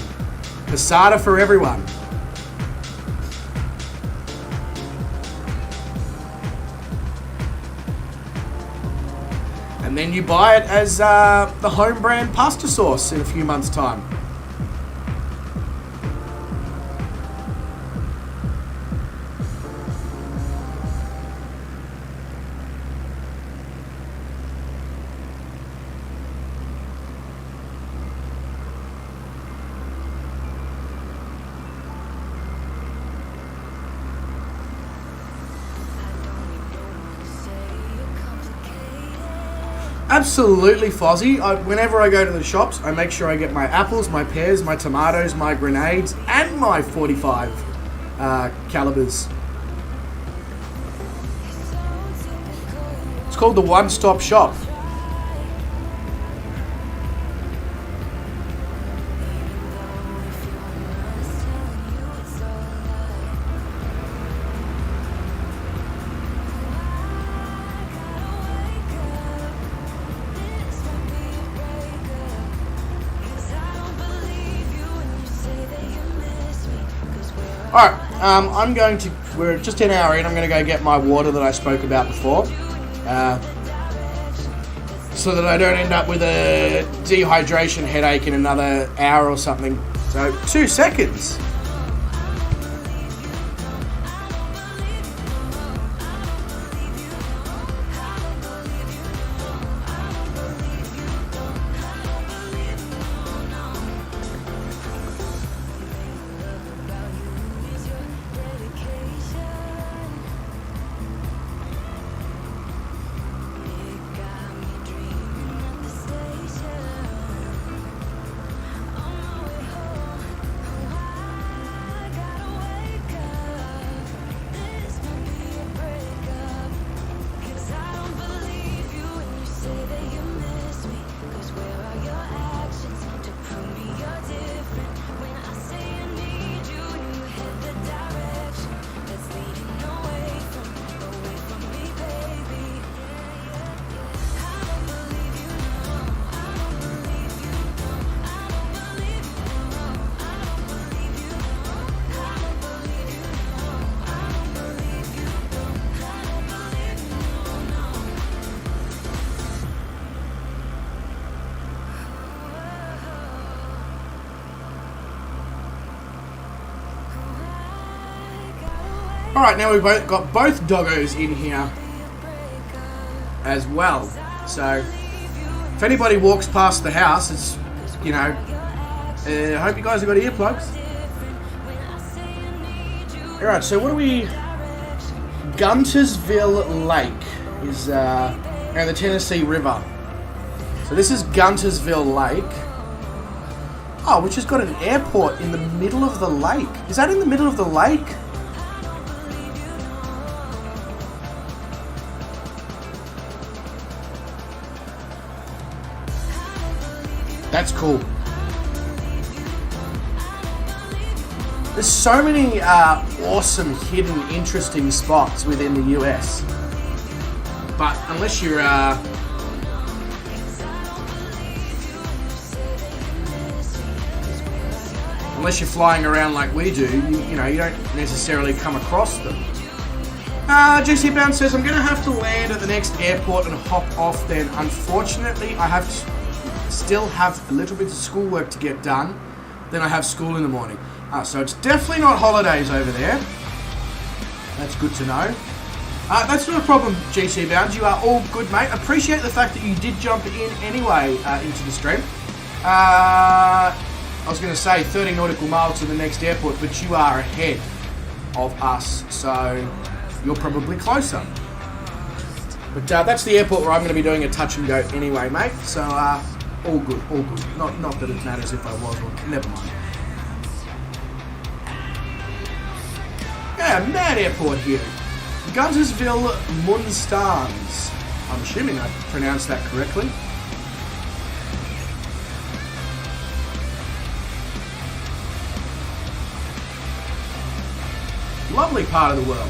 passata for everyone. And then you buy it as the home brand pasta sauce in a few months' time. Absolutely, Fozzie. Whenever I go to the shops, I make sure I get my apples, my pears, my tomatoes, my grenades, and my 45 calibers. It's called the one-stop shop. Alright, we're just an hour in, I'm going to go get my water that I spoke about before. So that I don't end up with a dehydration headache in another hour or something. So, 2 seconds. Alright, now we've got both doggos in here as well. So, if anybody walks past the house, it's, you know, I hope you guys have got earplugs. Alright, so what are we... Guntersville Lake is around the Tennessee River. So this is Guntersville Lake. Oh, which has got an airport in the middle of the lake. Is that in the middle of the lake? That's cool. There's so many awesome, hidden, interesting spots within the US. But unless you're flying around like we do, you know, you don't necessarily come across them. GC Bound says, I'm going to have to land at the next airport and hop off then. Unfortunately, I still have a little bit of schoolwork to get done. Then I have school in the morning. So it's definitely not holidays over there. That's good to know. That's not a problem, GC Bound. You are all good, mate. Appreciate the fact that you did jump in anyway into the stream. I was going to say 30 nautical miles to the next airport, but you are ahead of us, so you're probably closer. But that's the airport where I'm going to be doing a touch and go anyway, mate. So All good, all good. Not that it matters if I was or never mind. Yeah, mad airport here. Guntersville Munstans. I'm assuming I pronounced that correctly. Lovely part of the world.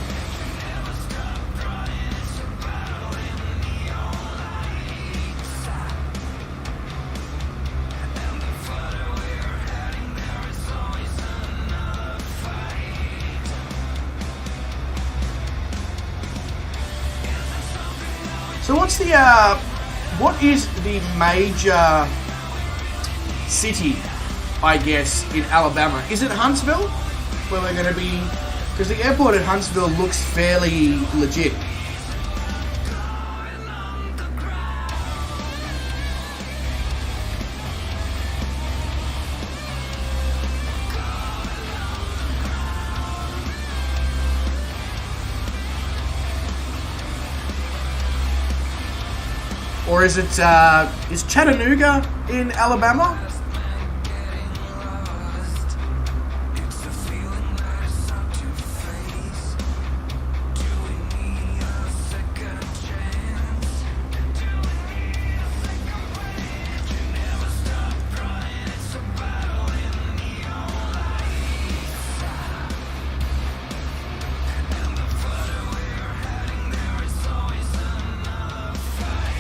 So what is the major city, I guess, in Alabama? Is it Huntsville? Where we're going to be... Because the airport at Huntsville looks fairly legit. Or is it, is Chattanooga in Alabama?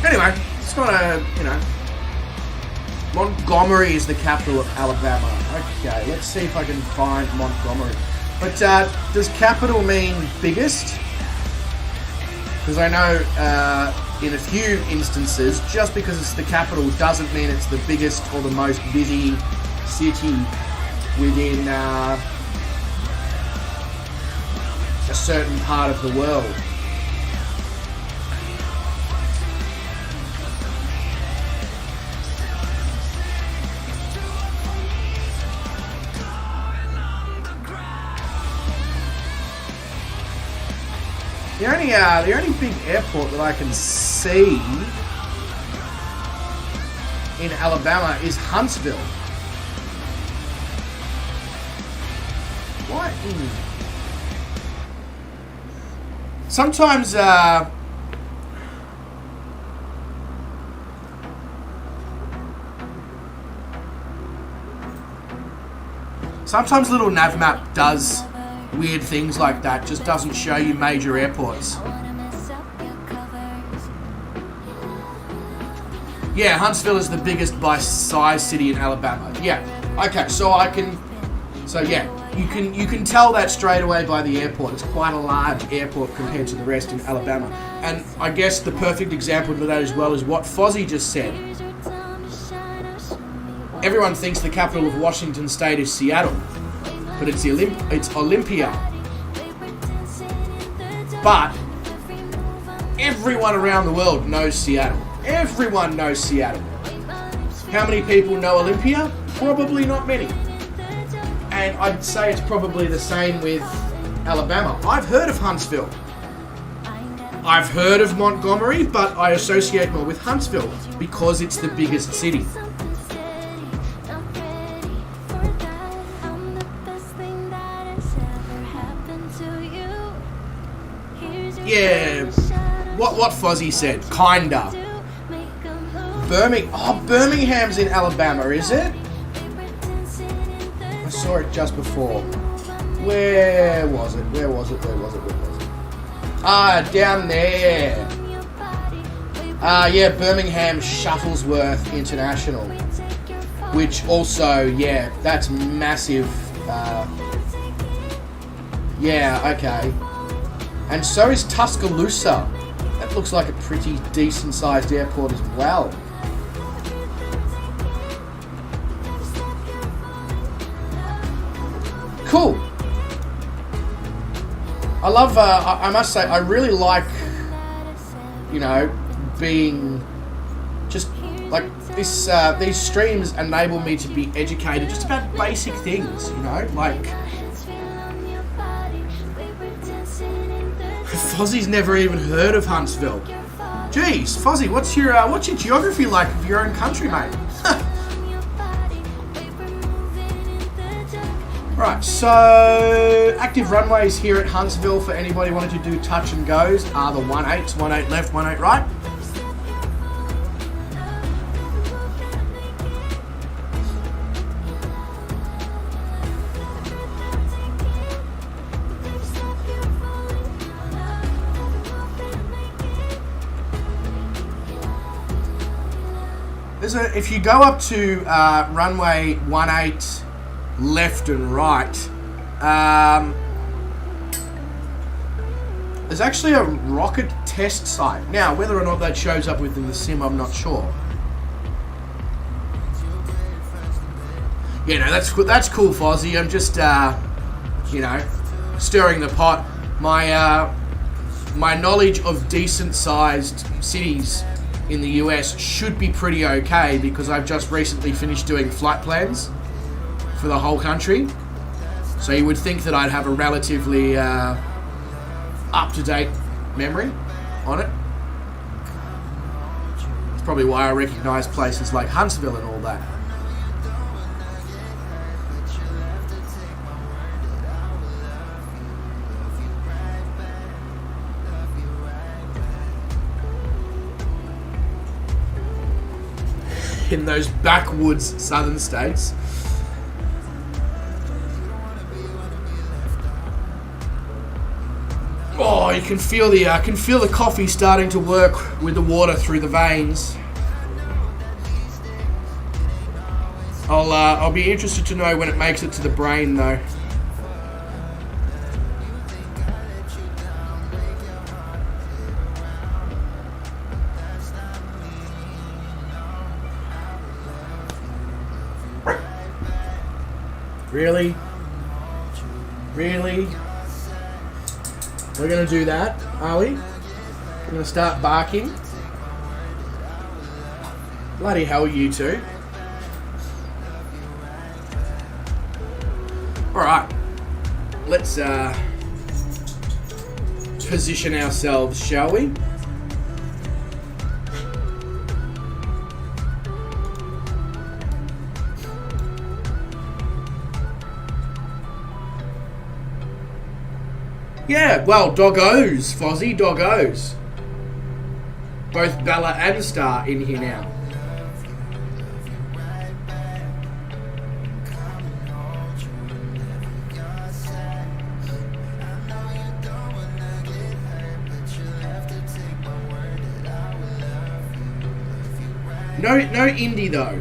Anyway, it's not a, you know, Montgomery is the capital of Alabama. Okay, let's see if I can find Montgomery. But does capital mean biggest? Because I know in a few instances, just because it's the capital doesn't mean it's the biggest or the most busy city within a certain part of the world. The only big airport that I can see in Alabama is Huntsville. What? Sometimes sometimes little nav map does weird things like that, just doesn't show you major airports. Yeah, Huntsville is the biggest by size city in Alabama. Yeah, okay, so yeah, you can tell that straight away by the airport. It's quite a large airport compared to the rest in Alabama. And I guess the perfect example of that as well is what Fozzie just said. Everyone thinks the capital of Washington State is Seattle. But it's Olympia. But everyone around the world knows Seattle. Everyone knows Seattle. How many people know Olympia? Probably not many. And I'd say it's probably the same with Alabama. I've heard of Huntsville. I've heard of Montgomery, but I associate more with Huntsville because it's the biggest city. Yeah, what Fozzie said, kinda. Birmingham's in Alabama, is it? I saw it just before. Where was it? Ah, down there. Yeah, Birmingham Shuttlesworth International. Which also, yeah, that's massive. Yeah, okay. And so is Tuscaloosa. That looks like a pretty decent sized airport as well. Cool. I love, I must say, I really like, you know, being just like this, these streams enable me to be educated just about basic things, you know, like Fozzie's never even heard of Huntsville. Jeez, Fozzie, what's your geography like of your own country, mate? Right, so active runways here at Huntsville for anybody wanting to do touch and goes are the 1/8s, 1/8 left, 1/8 right. If you go up to runway 1/8 left and right, there's actually a rocket test site. Now, whether or not that shows up within the sim, I'm not sure. Yeah, no, that's cool, Fozzie. I'm just, you know, stirring the pot. My knowledge of decent-sized cities in the US should be pretty okay because I've just recently finished doing flight plans for the whole country. So you would think that I'd have a relatively up-to-date memory on it. It's probably why I recognise places like Huntsville and all that. In those backwoods southern states. Oh, you can feel the coffee starting to work with the water through the veins. I'll be interested to know when it makes it to the brain, though. Really? Really? We're going to do that, are we? We're going to start barking? Bloody hell, you two. Alright. Let's position ourselves, shall we? Yeah, well, doggos, Fozzie, doggos. Both Bella and Star in here now. No indie though.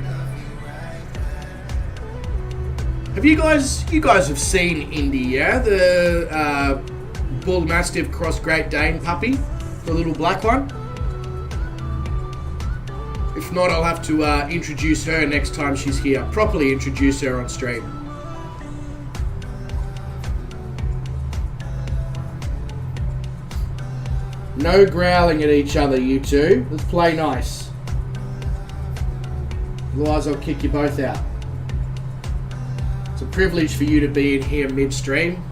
Have you guys have seen Indie, yeah? The Bull Mastiff Cross Great Dane puppy, the little black one. If not, I'll have to introduce her next time she's here. Properly introduce her on stream. No growling at each other, you two. Let's play nice. Otherwise, I'll kick you both out. It's a privilege for you to be in here midstream.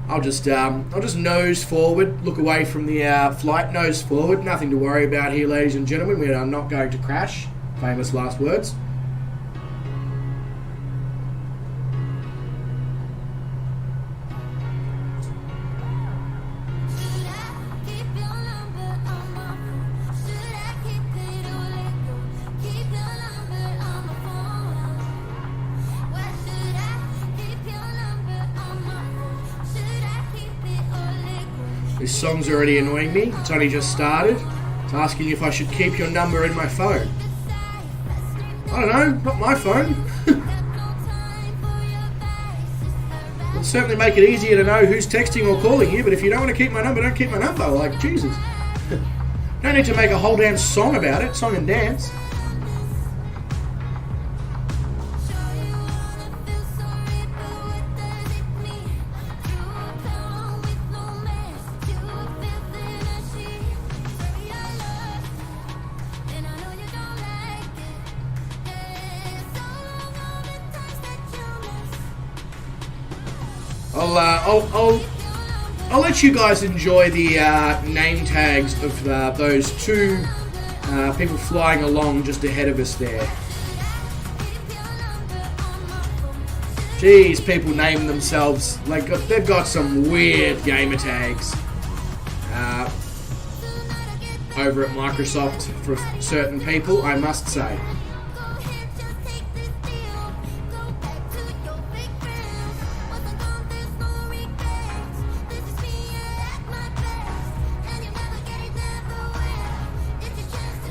I'll just nose forward, look away from the flight, nose forward. Nothing to worry about here, ladies and gentlemen. We are not going to crash. Famous last words. This song's already annoying me. It's only just started. It's asking if I should keep your number in my phone. I don't know, not my phone. It'll certainly make it easier to know who's texting or calling you, but if you don't want to keep my number, don't keep my number. Like, Jesus. Don't need to make a whole damn song about it. Song and dance. I'll let you guys enjoy the name tags of those two people flying along just ahead of us there. Jeez, people name themselves like they've got some weird gamer tags over at Microsoft for certain people, I must say.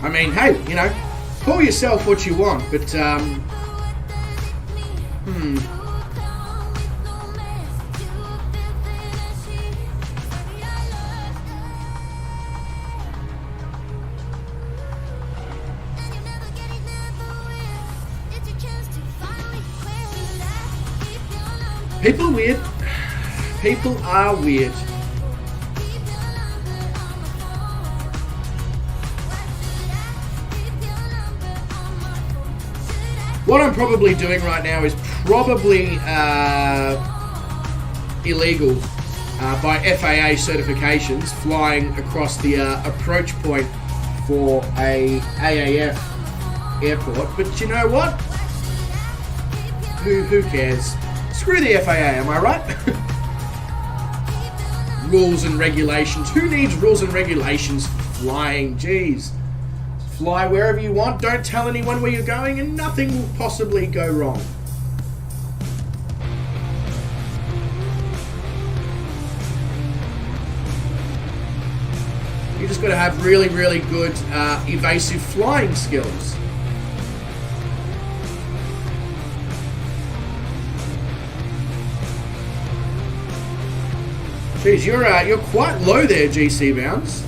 I mean, hey, you know, call yourself what you want, but people are weird. People are weird. What I'm probably doing right now is probably illegal by FAA certifications, flying across the approach point for a AAF airport. But you know what? Who cares? Screw the FAA, am I right? Rules and regulations. Who needs rules and regulations for flying? Jeez. Fly wherever you want, don't tell anyone where you're going, and nothing will possibly go wrong. You just got to have really, really good evasive flying skills. Jeez, you're quite low there, GC Bounds.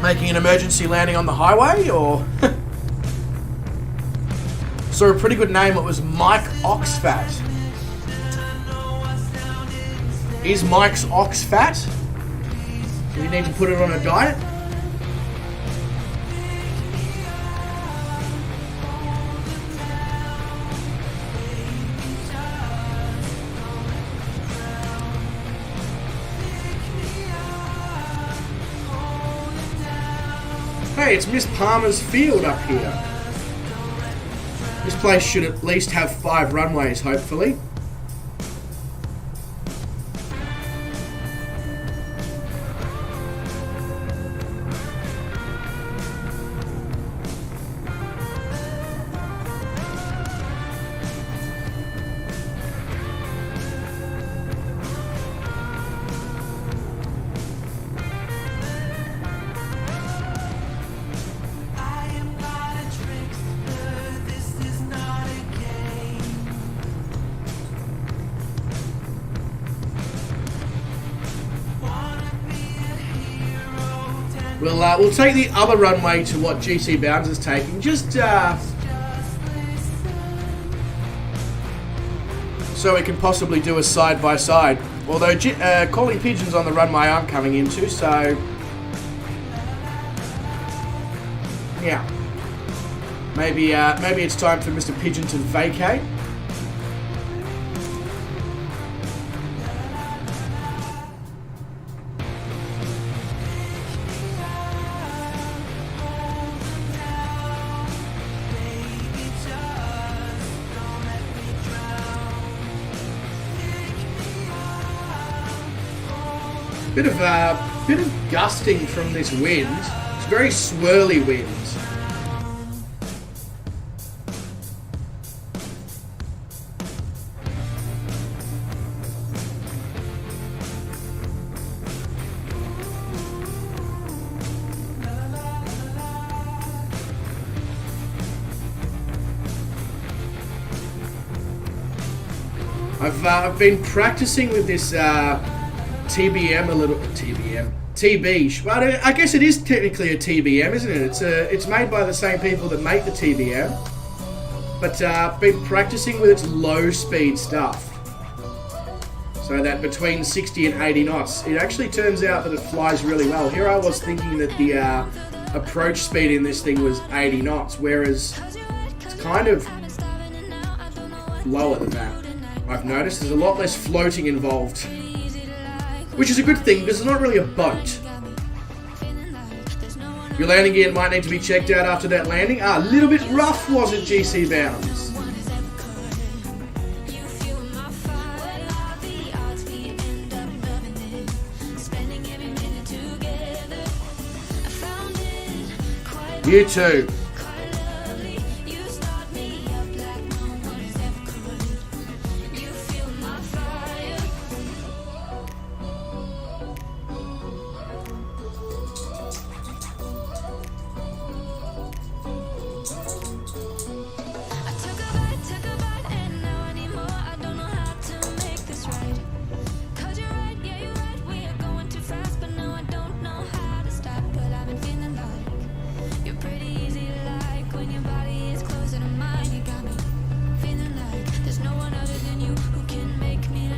Making an emergency landing on the highway, or saw a pretty good name. It was Mike Oxfat. Is Mike's ox fat? Do you need to put it on a diet? Hey, it's Miss Palmer's Field up here. This place should at least have 5 runways, hopefully. We'll take the other runway to what GC Bounds is taking, just so we can possibly do a side-by-side. Although calling pigeons on the runway aren't coming into, so yeah, maybe it's time for Mr. Pigeon to vacate. Bit of gusting from this wind. It's very swirly wind. I've been practicing with this TBM a little. TB. Well, I guess it is technically a TBM, isn't it? It's made by the same people that make the TBM, but been practicing with its low speed stuff, so that between 60 and 80 knots, it actually turns out that it flies really well. Here I was thinking that the approach speed in this thing was 80 knots, whereas it's kind of lower than that. I've noticed there's a lot less floating involved, which is a good thing because it's not really a boat. Your landing gear might need to be checked out after that landing. A little bit rough, was it, GC Bounds? You too.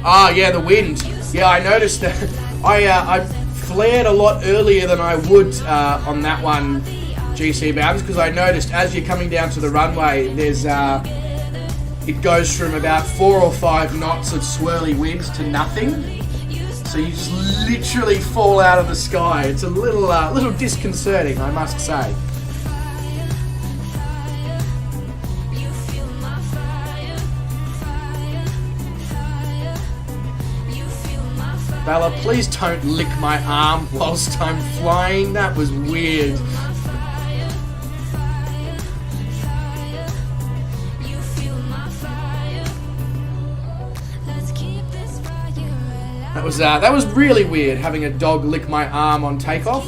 Ah, yeah, the wind. Yeah, I noticed that. I flared a lot earlier than I would on that one, GC Bounds, because I noticed as you're coming down to the runway, there's it goes from about 4 or 5 knots of swirly winds to nothing. So you just literally fall out of the sky. It's a little disconcerting, I must say. Bella, please don't lick my arm whilst I'm flying. That was weird. That was really weird, having a dog lick my arm on takeoff.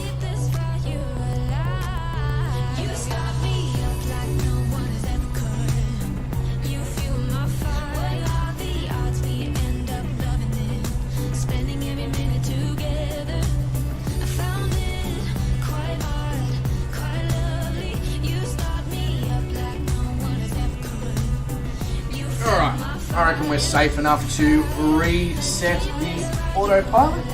I reckon we're safe enough to reset the autopilot.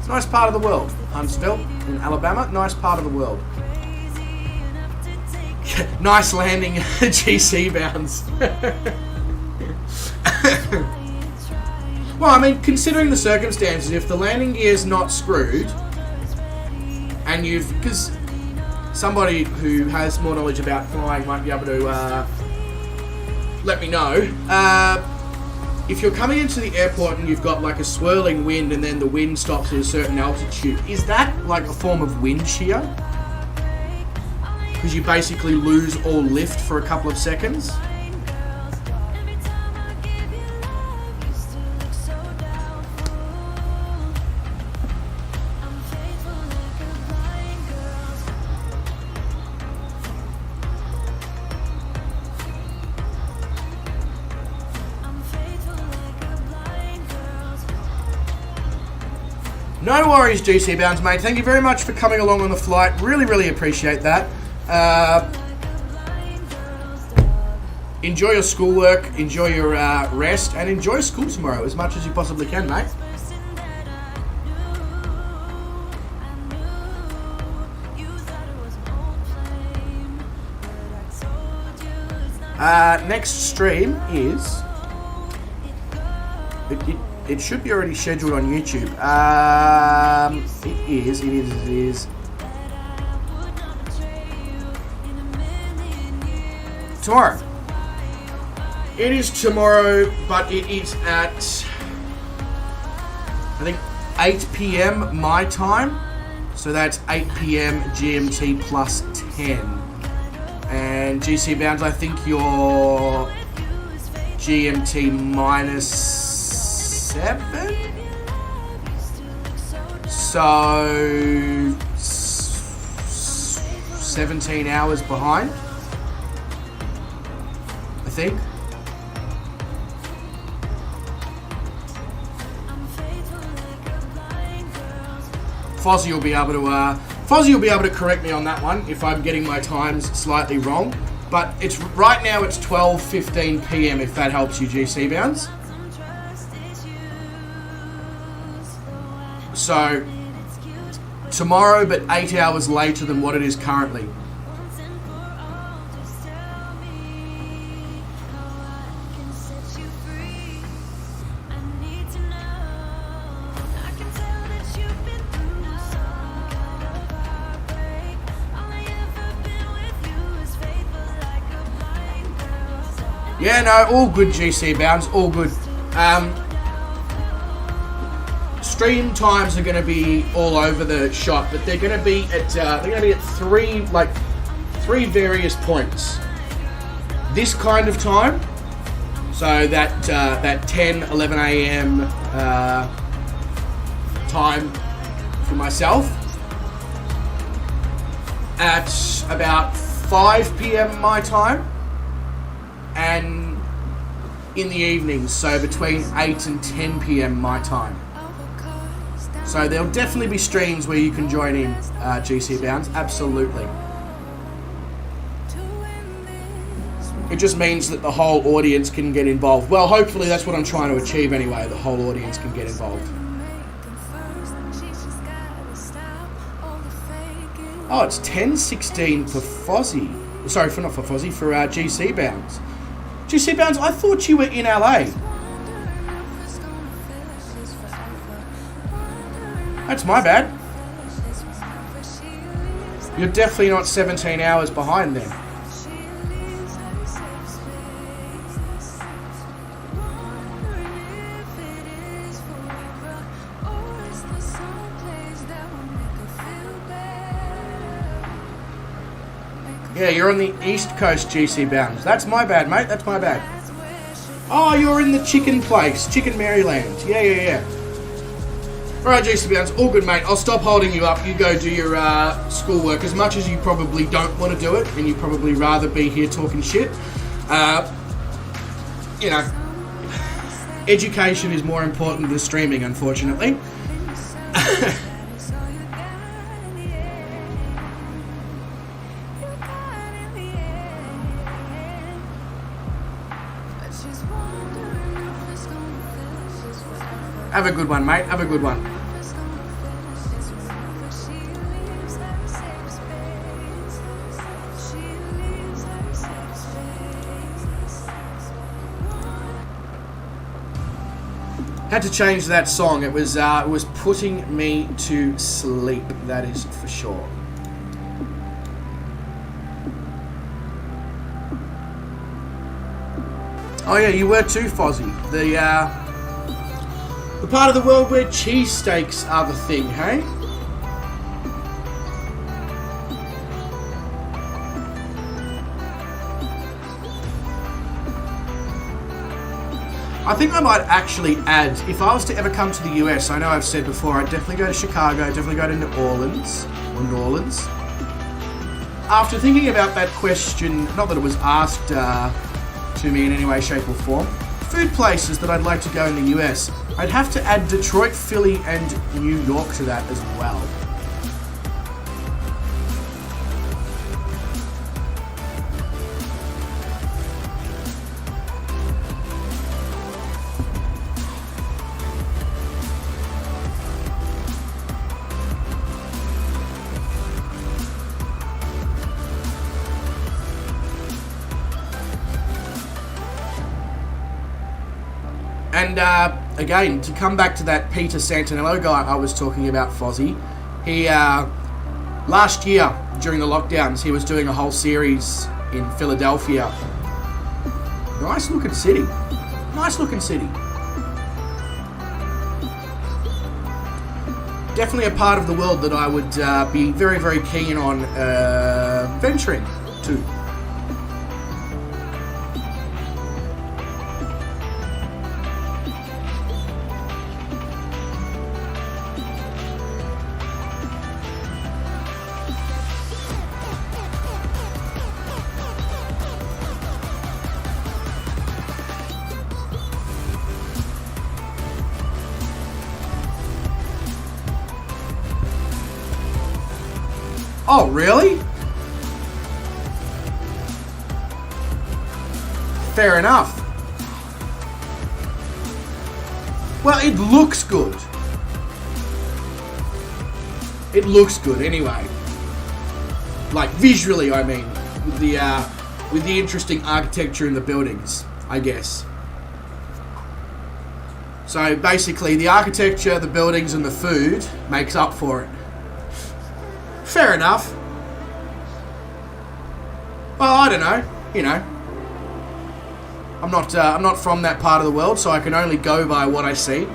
Nice part of the world, Huntsville in Alabama. Nice part of the world. Nice landing, GC Bounds. Well, I mean, considering the circumstances, if the landing gear's not screwed, and because somebody who has more knowledge about flying might be able to let me know. If you're coming into the airport and you've got like a swirling wind and then the wind stops at a certain altitude, is that like a form of wind shear? Because you basically lose all lift for a couple of seconds? No worries, GC Bounds, mate. Thank you very much for coming along on the flight. Really, really appreciate that. Enjoy your schoolwork, enjoy your rest, and enjoy school tomorrow as much as you possibly can, mate. Next stream is... It should be already scheduled on YouTube. It is. Tomorrow. It is tomorrow, but it is at, I think, 8 p.m. my time. So that's 8 p.m. GMT plus 10. And GC Bounds, I think you're GMT minus 7? So 17 hours behind, I think. Fozzie will be able to correct me on that one if I'm getting my times slightly wrong. But it's right now it's 12:15 p.m. if that helps you, GC Bounds. So tomorrow, but 8 hours later than what it is currently. Yeah, no, all good, GC Bounds, all good. Stream times are going to be all over the shop, but they're going to be at three various points. This kind of time, so that 10, 11 a.m. Time for myself. At about 5 p.m. my time. And in the evenings, so between 8 and 10 p.m. my time. So there'll definitely be streams where you can join in, GC Bounds, absolutely. It just means that the whole audience can get involved. Well, hopefully that's what I'm trying to achieve anyway, the whole audience can get involved. Oh, it's 10:16 for Fozzie. Sorry, not for Fozzie, for GC Bounds. GC Bounds, I thought you were in LA. That's my bad. You're definitely not 17 hours behind then. Yeah, you're on the East Coast, GC Bounds. That's my bad, mate. That's my bad. Oh, you're in the chicken place. Chicken Maryland. Yeah. Alright, GC Bounds. All good, mate. I'll stop holding you up. You go do your schoolwork. As much as you probably don't want to do it, and you probably rather be here talking shit. You know, education is more important than streaming, unfortunately. Have a good one, mate. Have a good one. Had to change that song. It was putting me to sleep. That is for sure. Oh yeah, you were too, Fozzie. The part of the world where cheesesteaks are the thing, hey? I think I might actually add, if I was to ever come to the US, I know I've said before, I'd definitely go to Chicago, definitely go to New Orleans. After thinking about that question, not that it was asked to me in any way, shape or form, food places that I'd like to go in the US, I'd have to add Detroit, Philly, and New York to that as well. And again, to come back to that Peter Santinello guy I was talking about, Fozzie, he last year during the lockdowns he was doing a whole series in Philadelphia. Nice looking city. Definitely a part of the world that I would be very, very keen on venturing to. Oh, really? Fair enough. Well, it looks good. It looks good anyway. Like visually, I mean, with the interesting architecture in the buildings, I guess. So basically, the architecture, the buildings, and the food makes up for it. Fair enough. Well, I don't know. You know, I'm not from that part of the world, so I can only go by what I see.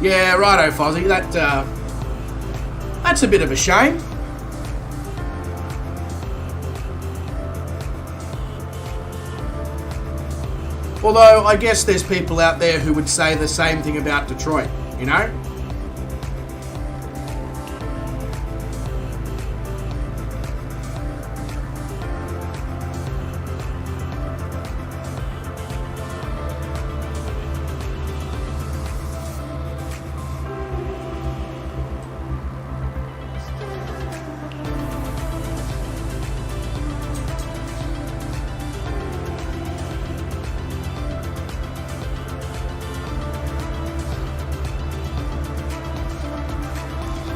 Yeah, righto, Fozzie. That's a bit of a shame. Although, I guess there's people out there who would say the same thing about Detroit, you know?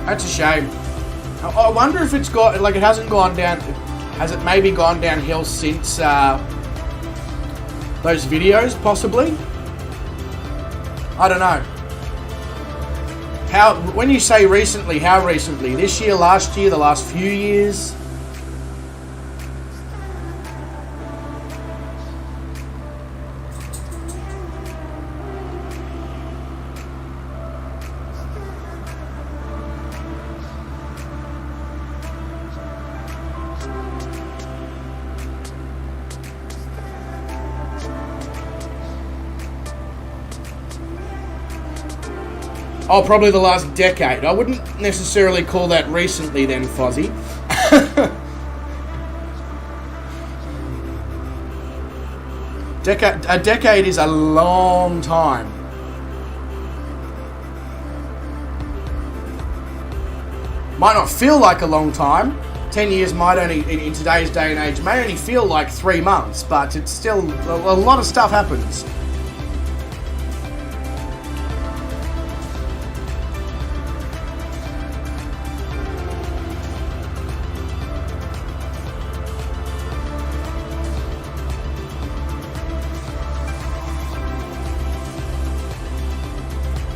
That's a shame. I wonder if it's got, like, it hasn't gone down, has it maybe gone downhill since those videos, possibly? I don't know. How, when you say recently, how recently? This year, last year, the last few years? Oh, probably the last decade. I wouldn't necessarily call that recently then, Fozzie. A decade is a long time. Might not feel like a long time. 10 years might only, in today's day and age, may only feel like 3 months, but it's still, a lot of stuff happens.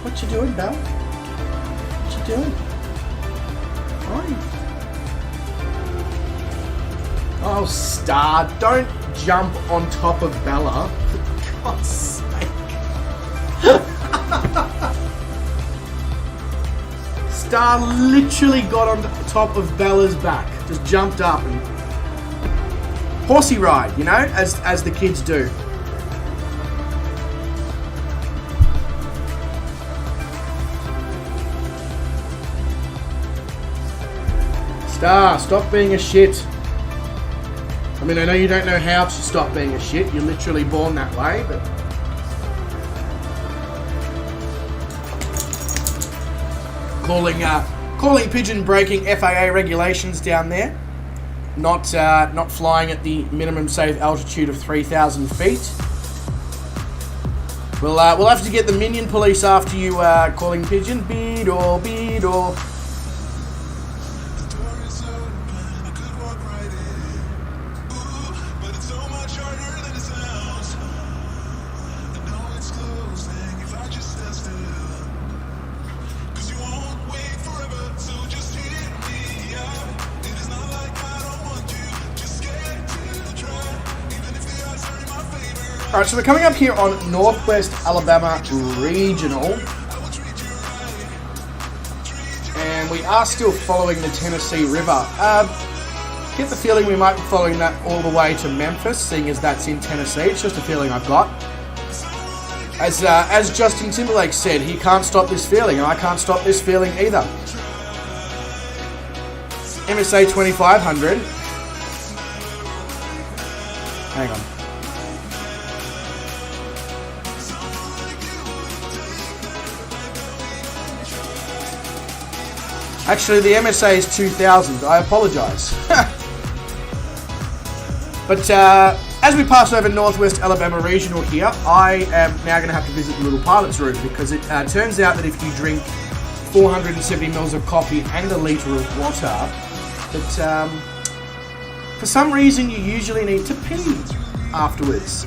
What you doing, Belle? What you doing? Fine. Oh, Star, don't jump on top of Bella. For God's sake. Star literally got on top of Bella's back. Just jumped up and... horsey ride, you know, as the kids do. Star, stop being a shit. I mean, I know you don't know how to stop being a shit. You're literally born that way, but... Calling pigeon breaking FAA regulations down there. Not flying at the minimum safe altitude of 3,000 feet. We'll have to get the minion police after you, calling pigeon. Beedor, beedor. Alright, so we're coming up here on Northwest Alabama Regional. And we are still following the Tennessee River. Get the feeling we might be following that all the way to Memphis, seeing as that's in Tennessee. It's just a feeling I've got. As Justin Timberlake said, he can't stop this feeling, and I can't stop this feeling either. MSA 2500. Hang on. Actually, the MSA is 2000. I apologise. But as we pass over Northwest Alabama Regional here, I am now going to have to visit the Little Pilot's room, because it turns out that if you drink 470 mils of coffee and a litre of water, that for some reason you usually need to pee afterwards.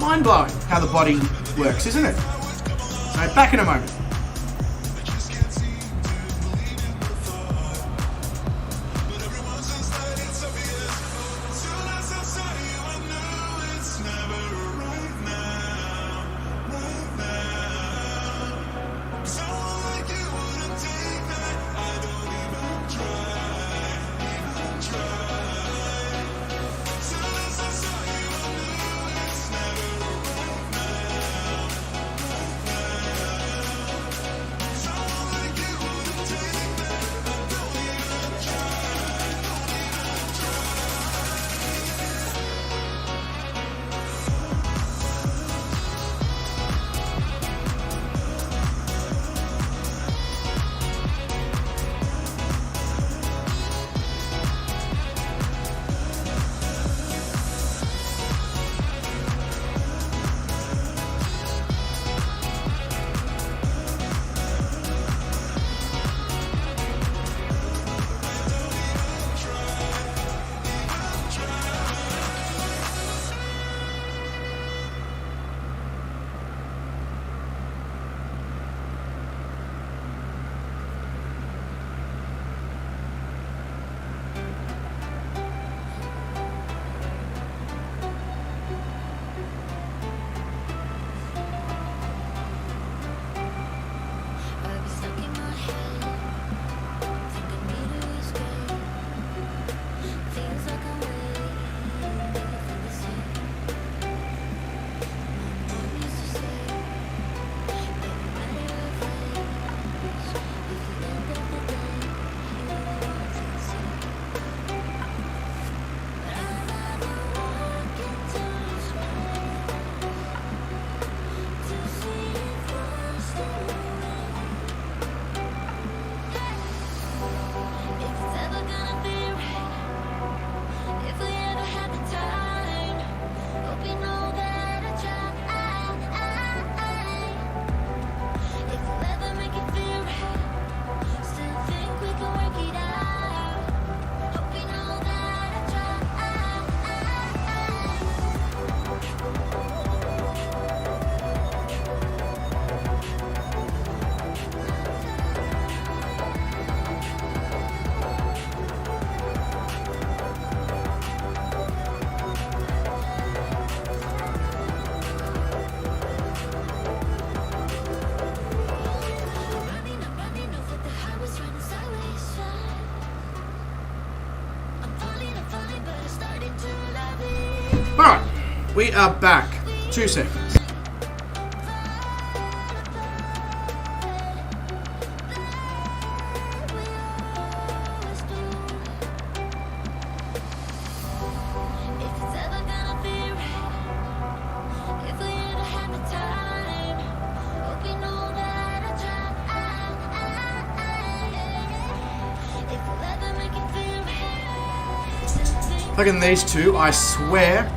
Mind-blowing how the body works, isn't it? So back in a moment. Alright, we are back. 2 seconds. Look at these two, I swear.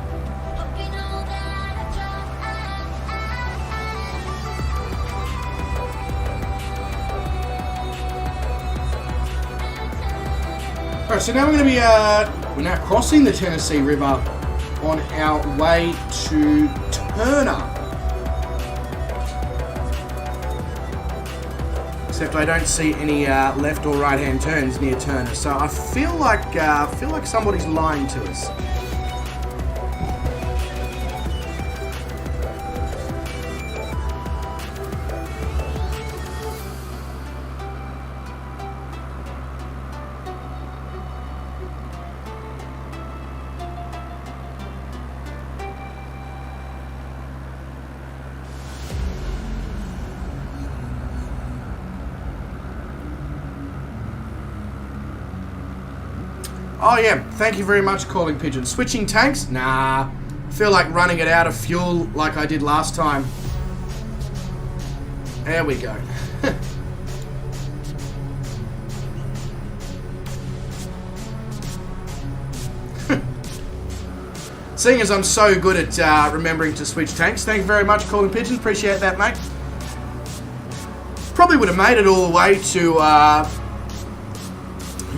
Alright, so now we're going to be, we're now crossing the Tennessee River on our way to Turner. Except I don't see any left or right hand turns near Turner, so I feel like somebody's lying to us. Oh yeah, thank you very much, Calling Pigeon. Switching tanks? Nah. Feel like running it out of fuel like I did last time. There we go. Seeing as I'm so good at remembering to switch tanks, thank you very much, Calling Pigeon. Appreciate that, mate. Probably would have made it all the way to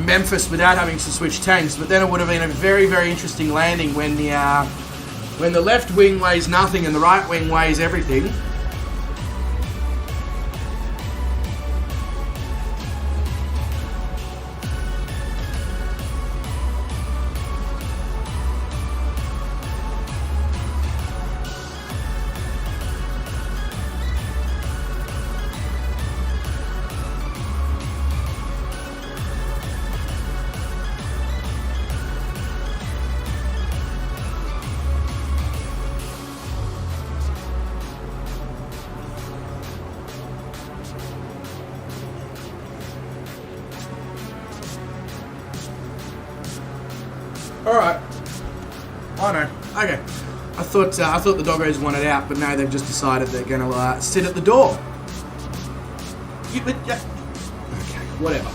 Memphis without having to switch tanks, but then it would have been a very, very interesting landing when the left wing weighs nothing and the right wing weighs everything. Alright. Oh no. Okay. I thought the doggos wanted out, but no, they've just decided they're going to sit at the door. Okay, whatever.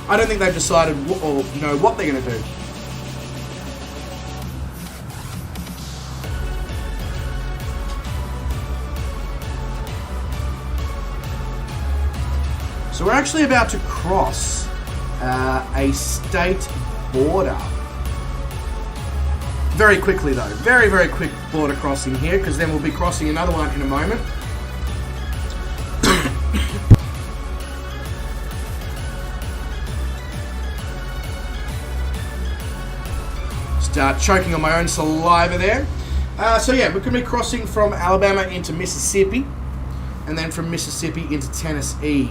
I don't think they've decided or know what they're going to do. So we're actually about to cross a state border. Very quickly though, very, very quick border crossing here, because then we'll be crossing another one in a moment. Start choking on my own saliva there. So yeah, we're going to be crossing from Alabama into Mississippi, and then from Mississippi into Tennessee,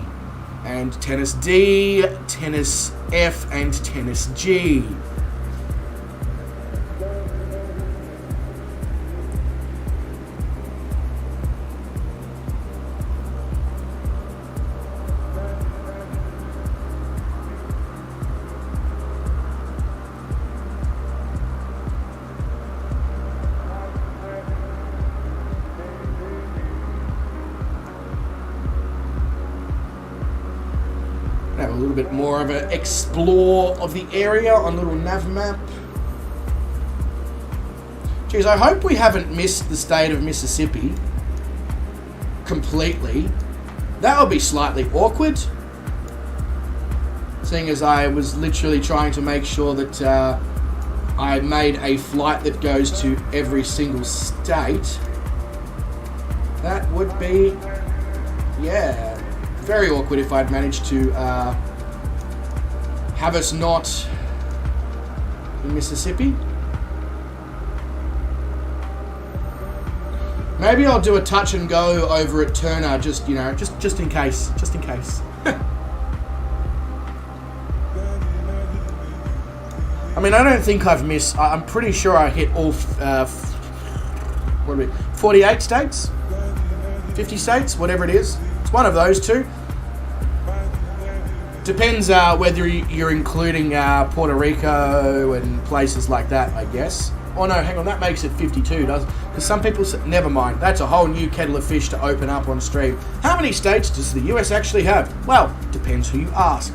and Tennessee D, Tennessee F, and Tennessee G. Have a little bit more of an explore of the area on little nav map. Geez, I hope we haven't missed the state of Mississippi completely. That would be slightly awkward, seeing as I was literally trying to make sure that I made a flight that goes to every single state. That would be, yeah, very awkward if I'd managed to have us not in Mississippi. Maybe I'll do a touch and go over at Turner, just in case, just in case. I mean, I don't think I've missed. I'm pretty sure I hit all 48 states, 50 states, whatever it is. It's one of those two. Depends whether you're including Puerto Rico and places like that, I guess. Oh no, hang on, that makes it 52, does it? Because some people say, never mind, that's a whole new kettle of fish to open up on stream. How many states does the US actually have? Well, depends who you ask.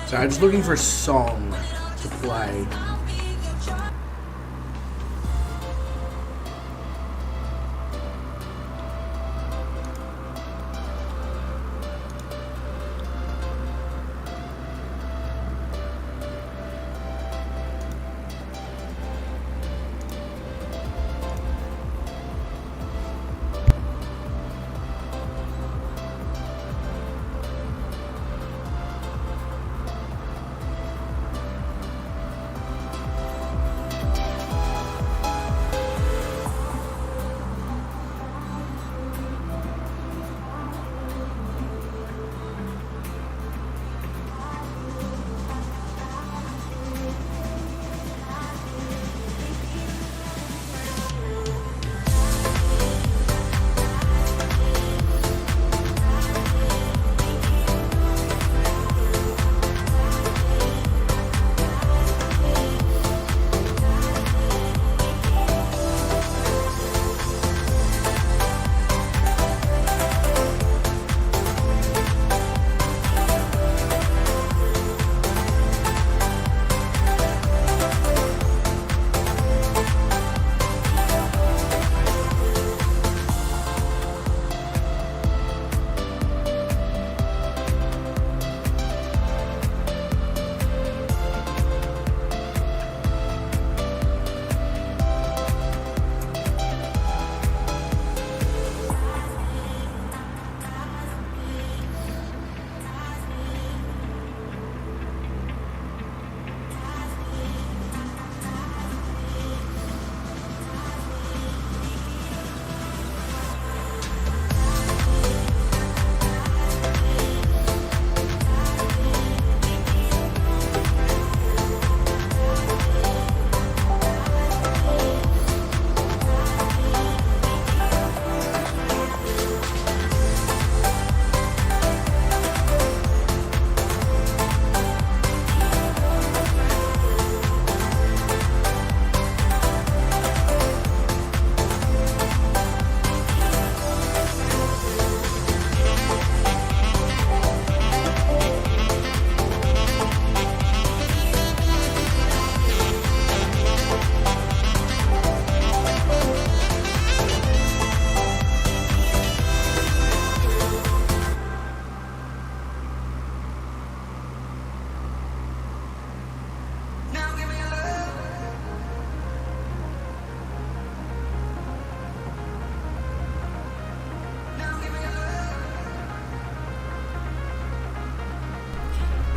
So I'm just looking for a song to play.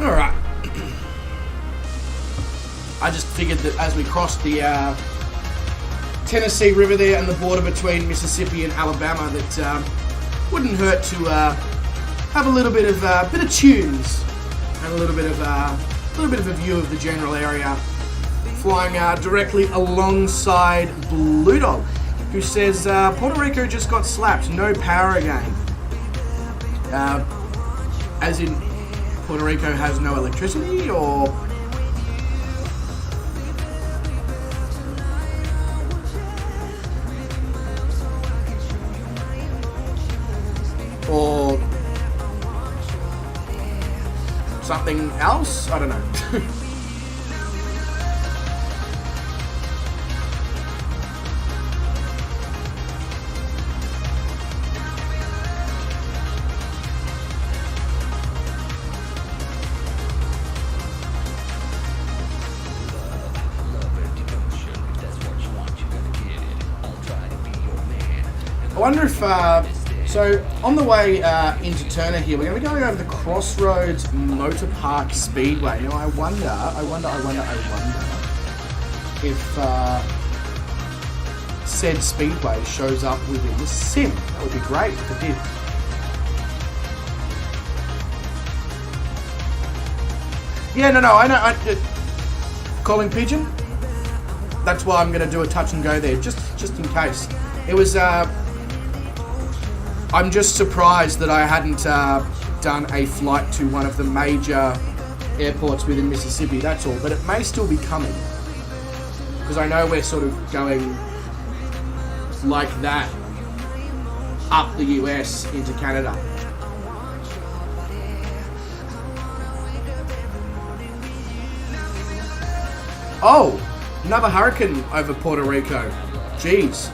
Alright. I just figured that as we crossed the Tennessee River there and the border between Mississippi and Alabama that wouldn't hurt to have a little bit of tunes and a little bit of a view of the general area. Flying directly alongside Blue Dog, who says Puerto Rico just got slapped, no power again. As in Puerto Rico has no electricity, or something else? I don't know. I wonder if, so on the way into Turner here, we're going to be going over the Crossroads Motor Park Speedway. Now I wonder if said speedway shows up within the sim. That would be great if it did. Yeah, no, I know. Calling pigeon. That's why I'm going to do a touch and go there, just in case. It was. I'm just surprised that I hadn't done a flight to one of the major airports within Mississippi, that's all. But it may still be coming. Because I know we're sort of going like that up the US into Canada. Oh, another hurricane over Puerto Rico. Jeez.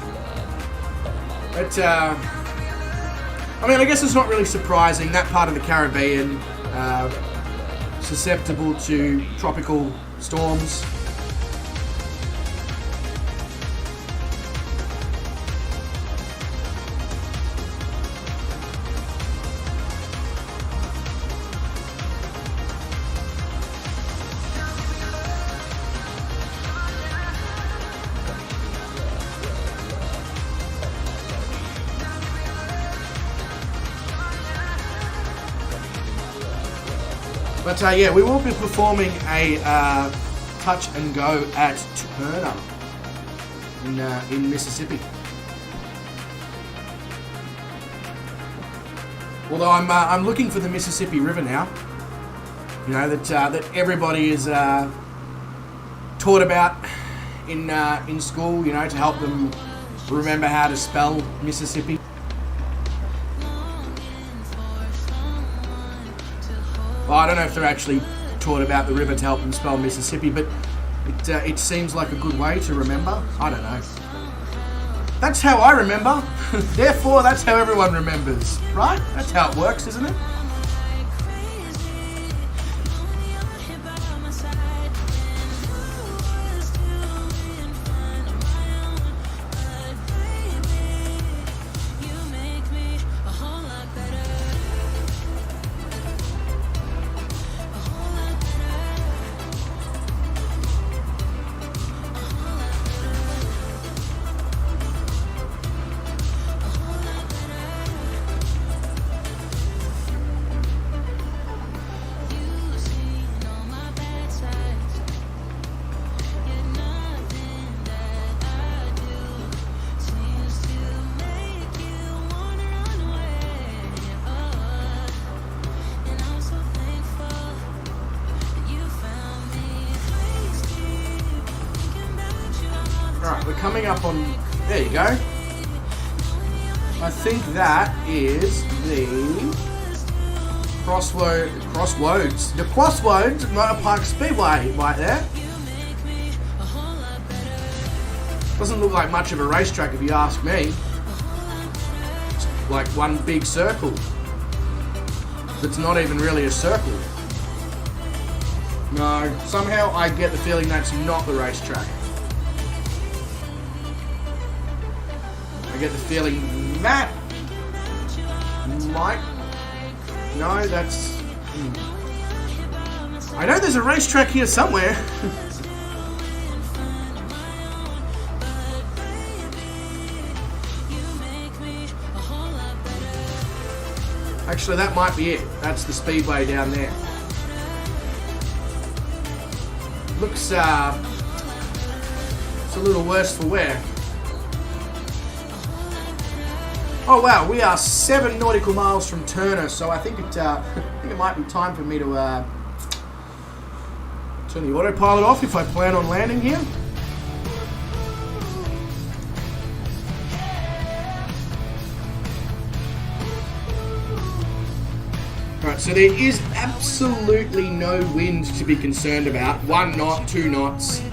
But, I mean, I guess it's not really surprising. That part of the Caribbean, susceptible to tropical storms. But yeah, we will be performing a touch and go at Turner in Mississippi. Although I'm looking for the Mississippi River now. You know that everybody is taught about in school. You know, to help them remember how to spell Mississippi. Well, I don't know if they're actually taught about the river to help them spell Mississippi, but it seems like a good way to remember. I don't know. That's how I remember. Therefore, that's how everyone remembers, right? That's how it works, isn't it? Alright, we're coming up on... There you go. I think that is the Crossroads. The Crossroads Motor Park Speedway right there. Doesn't look like much of a racetrack if you ask me. It's like one big circle. It's not even really a circle. No, somehow I get the feeling that's not the racetrack. I get the feeling that might... No, that's... I know there's a racetrack here somewhere. Actually, that might be it. That's the speedway down there. Looks, it's a little worse for wear. Oh wow, we are 7 nautical miles from Turner, so I think it might be time for me to turn the autopilot off if I plan on landing here. Alright, so there is absolutely no wind to be concerned about. 1 knot, 2 knots,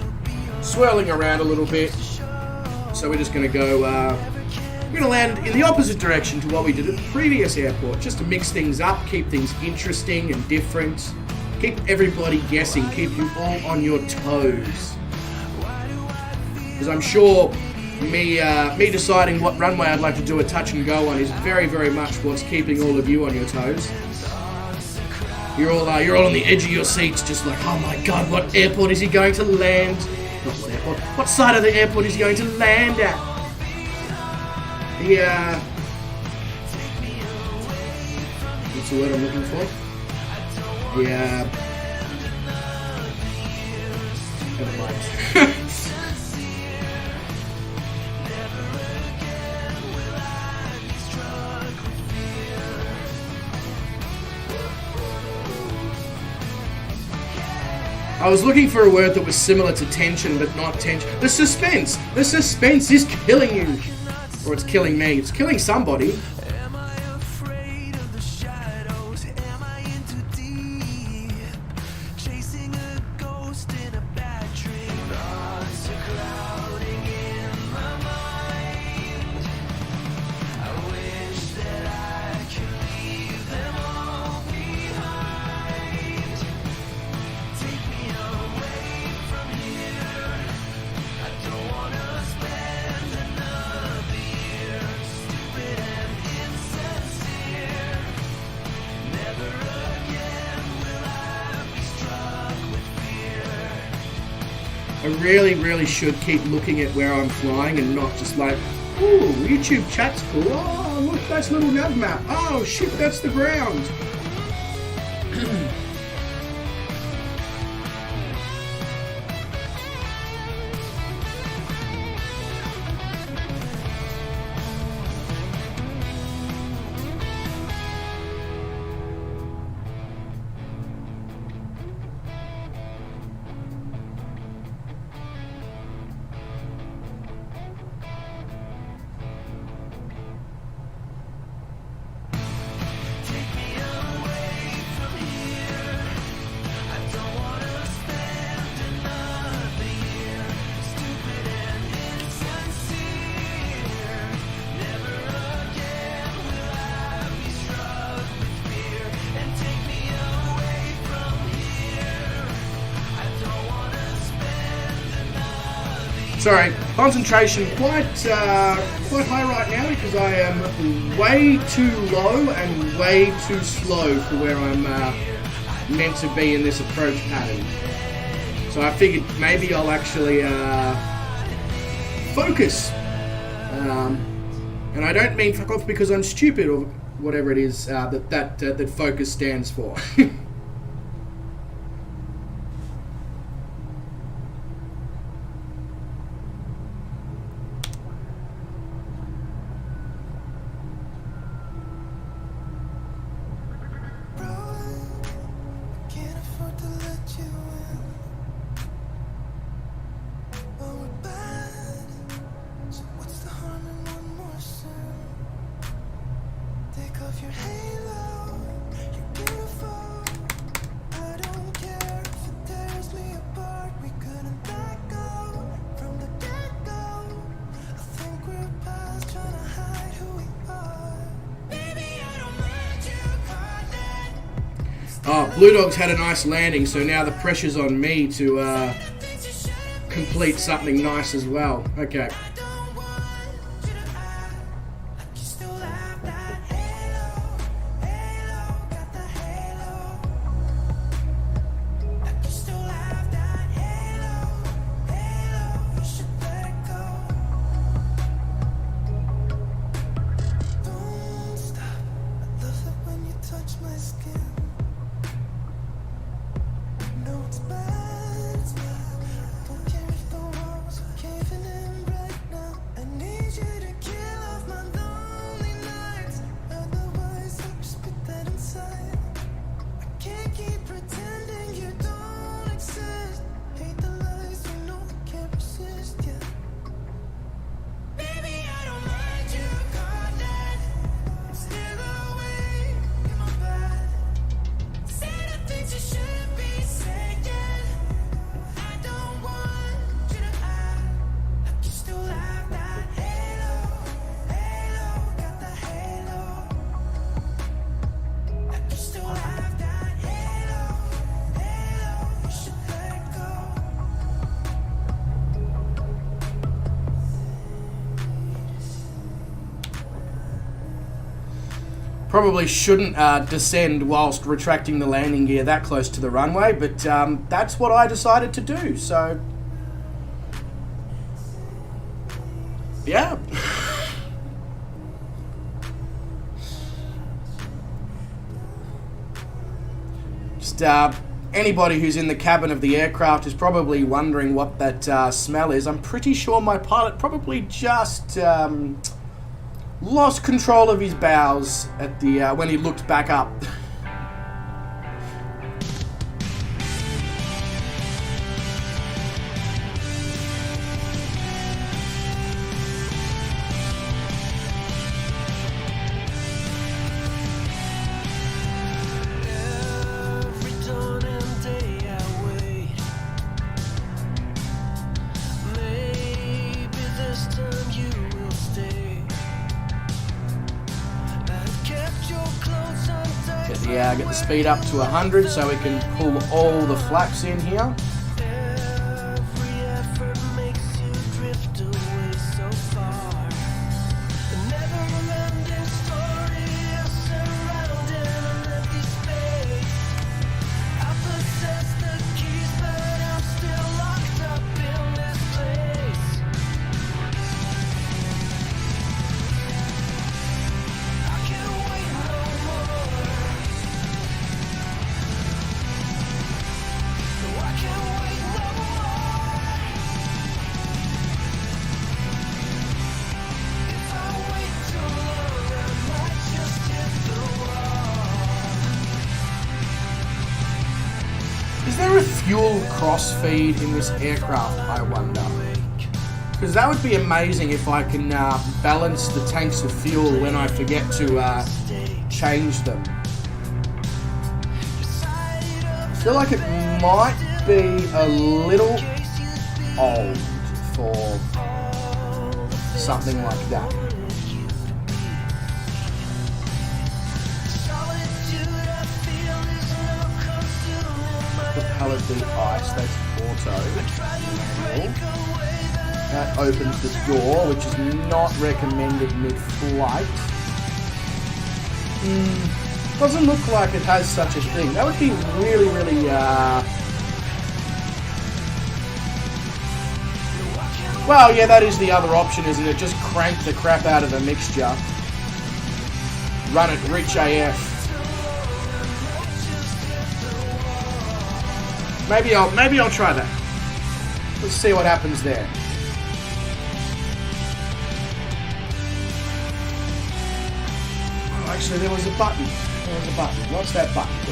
swirling around a little bit. So we're just going to go... we're going to land in the opposite direction to what we did at the previous airport, just to mix things up, keep things interesting and different, keep everybody guessing, keep you all on your toes. Because I'm sure me deciding what runway I'd like to do a touch and go on is very, very much what's keeping all of you on your toes. You're all on the edge of your seats, just like, oh my god, what airport is he going to land? Not what airport. What side of the airport is he going to land at? Yeah. What's the word I'm looking for? Yeah. Never mind. I was looking for a word that was similar to tension, but not tension. The suspense! The suspense is killing you! Or it's killing me. It's killing somebody. I really, really should keep looking at where I'm flying and not just like, ooh, YouTube chat's cool. Oh, look, that's a little nav map. Oh, shit, that's the ground. Sorry, concentration quite high right now because I am way too low and way too slow for where I'm meant to be in this approach pattern. So I figured maybe I'll actually focus. And I don't mean fuck off because I'm stupid or whatever it is that focus stands for. Oh, Blue Dog's had a nice landing, so now the pressure's on me to complete something nice as well. Okay. Probably shouldn't descend whilst retracting the landing gear that close to the runway, but that's what I decided to do, so yeah. Just anybody who's in the cabin of the aircraft is probably wondering what that smell is. I'm pretty sure my pilot probably just lost control of his bowels at the when he looked back up. Get the speed up to 100 so we can pull all the flaps in here. fuel crossfeed in this aircraft, I wonder? Because that would be amazing if I can balance the tanks of fuel when I forget to change them. I feel like it might be a little old for something like that. Propeller de-ice, that's auto. That opens the door, which is not recommended mid-flight. Doesn't look like it has such a thing. That would be really, really... Well, yeah, that is the other option, isn't it? Just crank the crap out of the mixture. Run it rich AF. Maybe I'll try that. Let's see what happens there. Oh, actually, there was a button. What's that button do?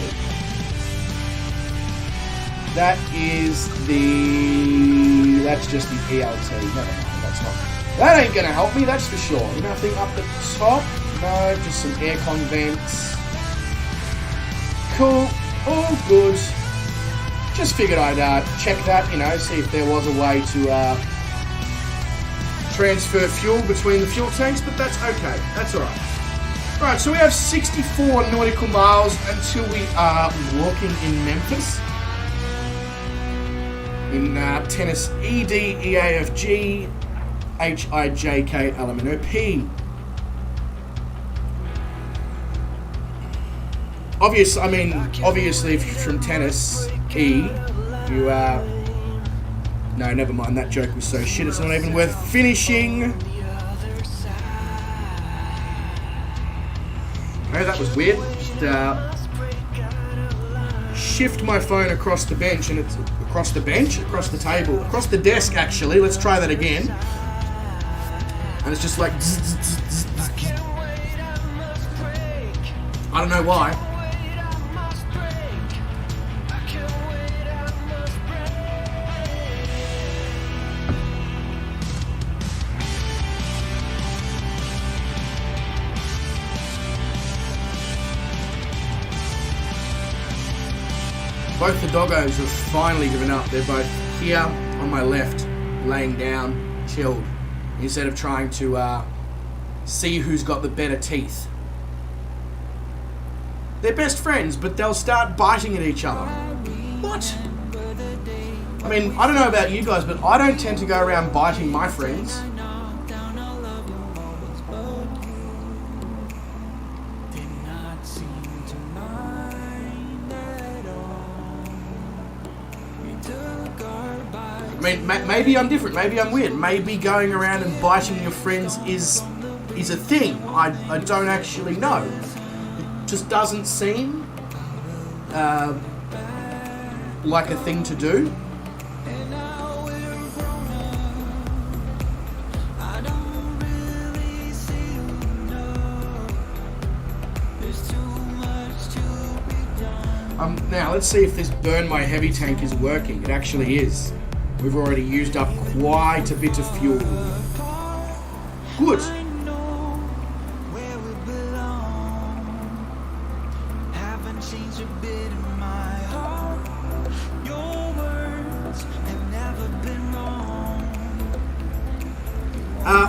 That's just the ELT. Never mind, that's not. That ain't gonna help me, that's for sure. Nothing up the top. No, just some aircon vents. Cool. All good. Just figured I'd check that, see if there was a way to transfer fuel between the fuel tanks, but that's okay. That's alright. Right, so we have 64 nautical miles until we are walking in Memphis. In tennis EDEAFG HIJKLMNOP. Obviously, if you're from tennis E, you no, never mind. That joke was so shit. It's not even worth finishing. Oh, that was weird. Just shift my phone across the bench, and it's across the table, across the desk. Actually, let's try that again. And it's just like I don't know why. Both the doggos have finally given up. They're both here on my left, laying down, chilled, instead of trying to see who's got the better teeth. They're best friends, but they'll start biting at each other. What? I mean, I don't know about you guys, but I don't tend to go around biting my friends. I mean, maybe I'm different. Maybe I'm weird. Maybe going around and biting your friends is a thing. I don't actually know. It just doesn't seem like a thing to do. Now let's see if this burn my heavy tank is working. It actually is. We've already used up quite a bit of fuel. Good.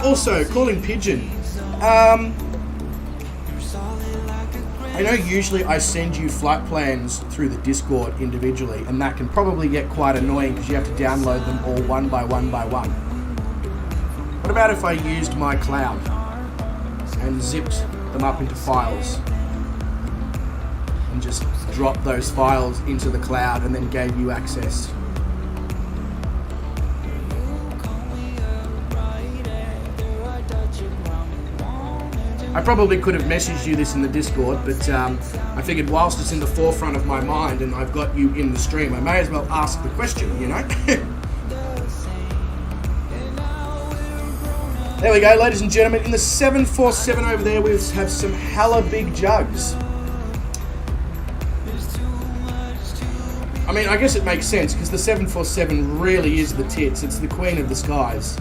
Also, calling pigeon. I know usually I send you flight plans through the Discord individually, and that can probably get quite annoying because you have to download them all one by one by one. What about if I used my cloud and zipped them up into files and just dropped those files into the cloud and then gave you access? I probably could have messaged you this in the Discord, but I figured whilst it's in the forefront of my mind and I've got you in the stream, I may as well ask the question, you know? There we go, ladies and gentlemen. In the 747 over there, we have some hella big jugs. I mean, I guess it makes sense because the 747 really is the tits. It's the queen of the skies.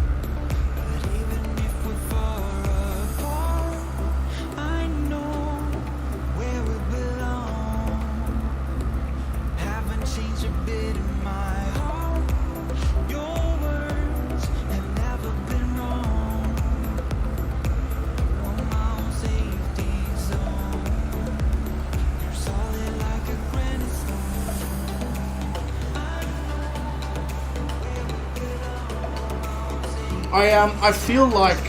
I feel like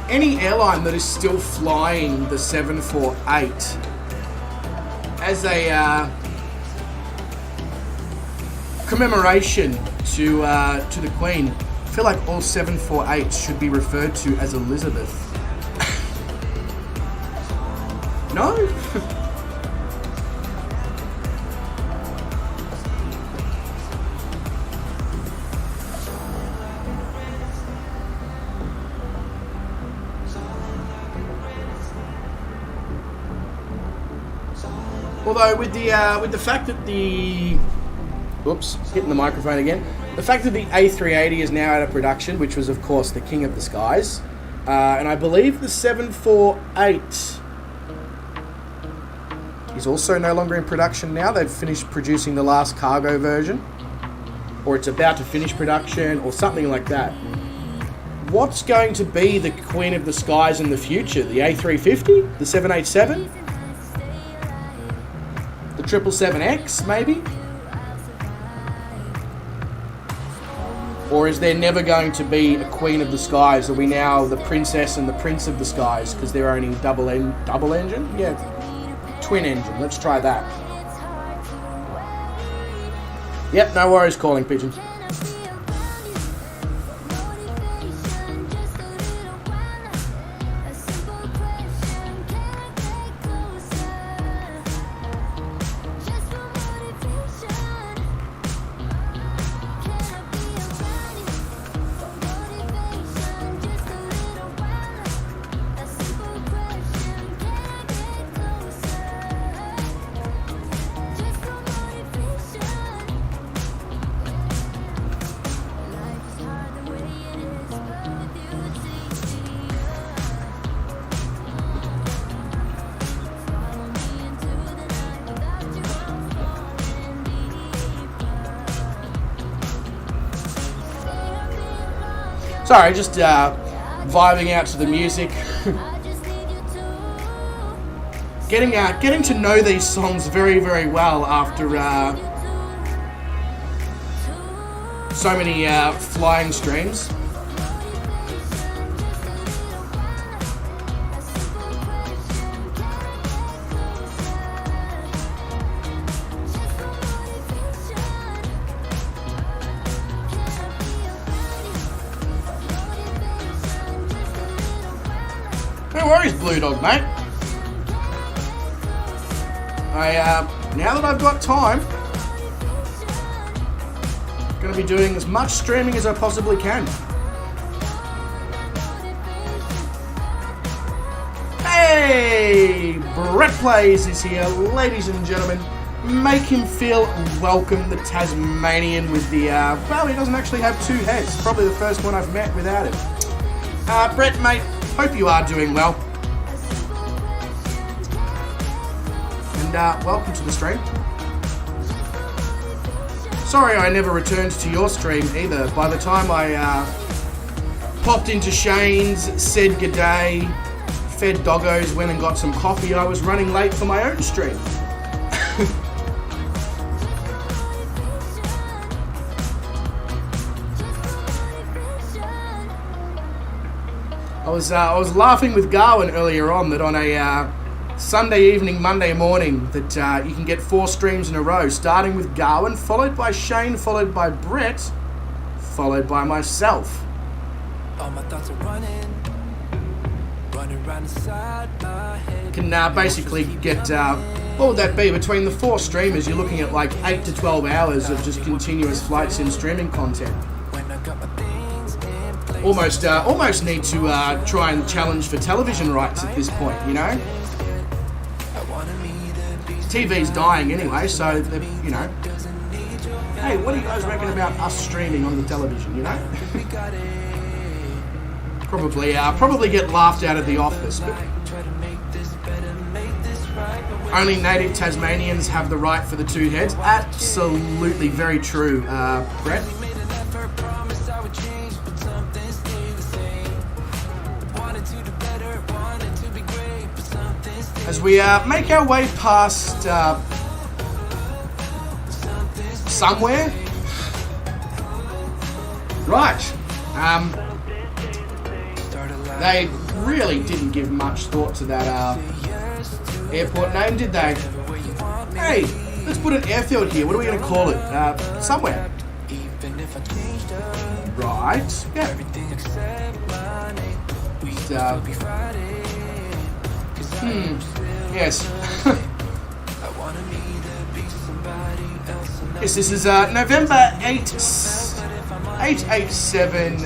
any airline that is still flying the 748 as a commemoration to the Queen, I feel like all 748s should be referred to as Elizabeth. No? Although with the fact that the hitting the microphone again, the fact that the A380 is now out of production, which was of course the king of the skies, and I believe the 748 is also no longer in production now. They've finished producing the last cargo version, or it's about to finish production, or something like that. What's going to be the queen of the skies in the future? The A350? The 787? The 777X, maybe? Or is there never going to be a queen of the skies? Are we now the princess and the prince of the skies because they're only double engine? Yeah, twin engine. Let's try that. Yep, no worries calling pigeons. Sorry, just vibing out to the music. Getting to know these songs very, very well after so many flying streams. No worries, Blue Dog, mate. Now that I've got time, going to be doing as much streaming as I possibly can. Hey, Brett Plays is here, ladies and gentlemen. Make him feel welcome, the Tasmanian with the, well, he doesn't actually have two heads. Probably the first one I've met without it. Brett, mate, hope you are doing well. And welcome to the stream. Sorry I never returned to your stream either. By the time I popped into Shane's, said g'day, fed doggos, went and got some coffee, I was running late for my own stream. I was laughing with Garwin earlier on that on a Sunday evening, Monday morning, that you can get 4 streams in a row, starting with Garwin, followed by Shane, followed by Brett, followed by myself. All my thoughts are running around inside my head. Can basically get, what would that be? Between the 4 streamers, you're looking at like 8 to 12 hours of just continuous flight sim streaming content. When I got my things in place. Almost need to try and challenge for television rights at this point, you know? TV's dying anyway, so, you know. Hey, what do you guys reckon about us streaming on the television, you know? Probably get laughed out of the office, but only native Tasmanians have the right for the two heads. Absolutely very true, Brett. As we make our way past somewhere, right? They really didn't give much thought to that airport name, did they? Hey, let's put an airfield here. What are we going to call it? Somewhere. Right. Yeah. Yes. Yes, this is November 887